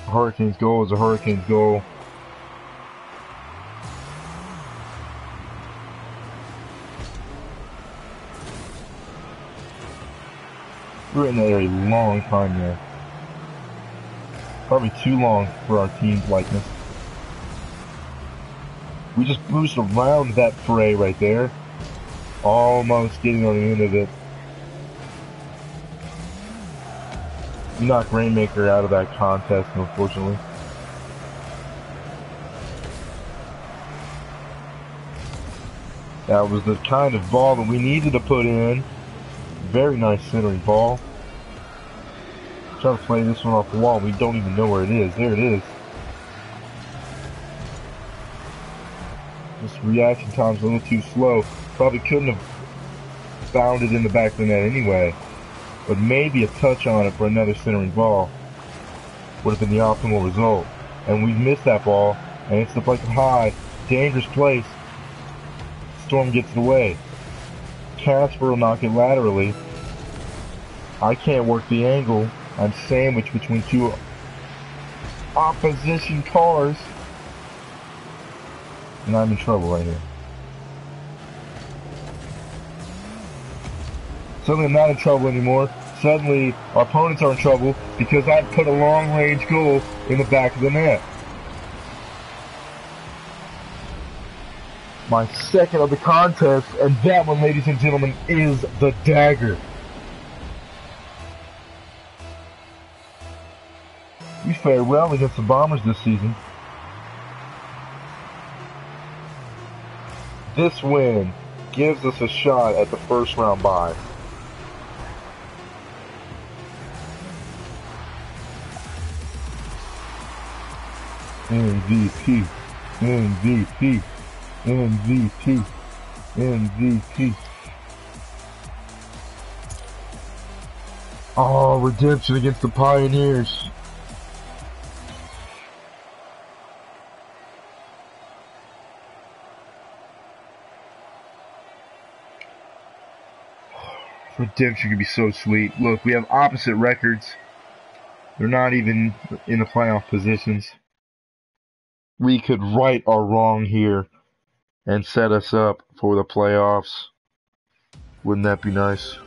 A Hurricanes goal is a Hurricanes goal. We're in there a long time there. Probably too long for our team's likeness. We just boosted around that fray right there. Almost getting on the end of it. We knocked Rainmaker out of that contest, unfortunately. That was the kind of ball that we needed to put in. Very nice centering ball. Try to play this one off the wall. We don't even know where it is. There it is. This reaction time's a little too slow. Probably couldn't have found it in the back of the net anyway. But maybe a touch on it for another centering ball would have been the optimal result. And we missed that ball, and it's deflected high. Dangerous place. Storm gets it away. Casper will knock it laterally. I can't work the angle. I'm sandwiched between two opposition cars. And I'm in trouble right here. Suddenly I'm not in trouble anymore. Suddenly our opponents are in trouble because I put a long range goal in the back of the net. My second of the contest, and that one, ladies and gentlemen, is the dagger. We fared well against the Bombers this season. This win gives us a shot at the first round bye. MVP, MVP, MVP, MVP. Oh, redemption against the Pioneers. Redemption could be so sweet. Look, we have opposite records. They're not even in the playoff positions. We could right our wrong here and set us up for the playoffs. Wouldn't that be nice?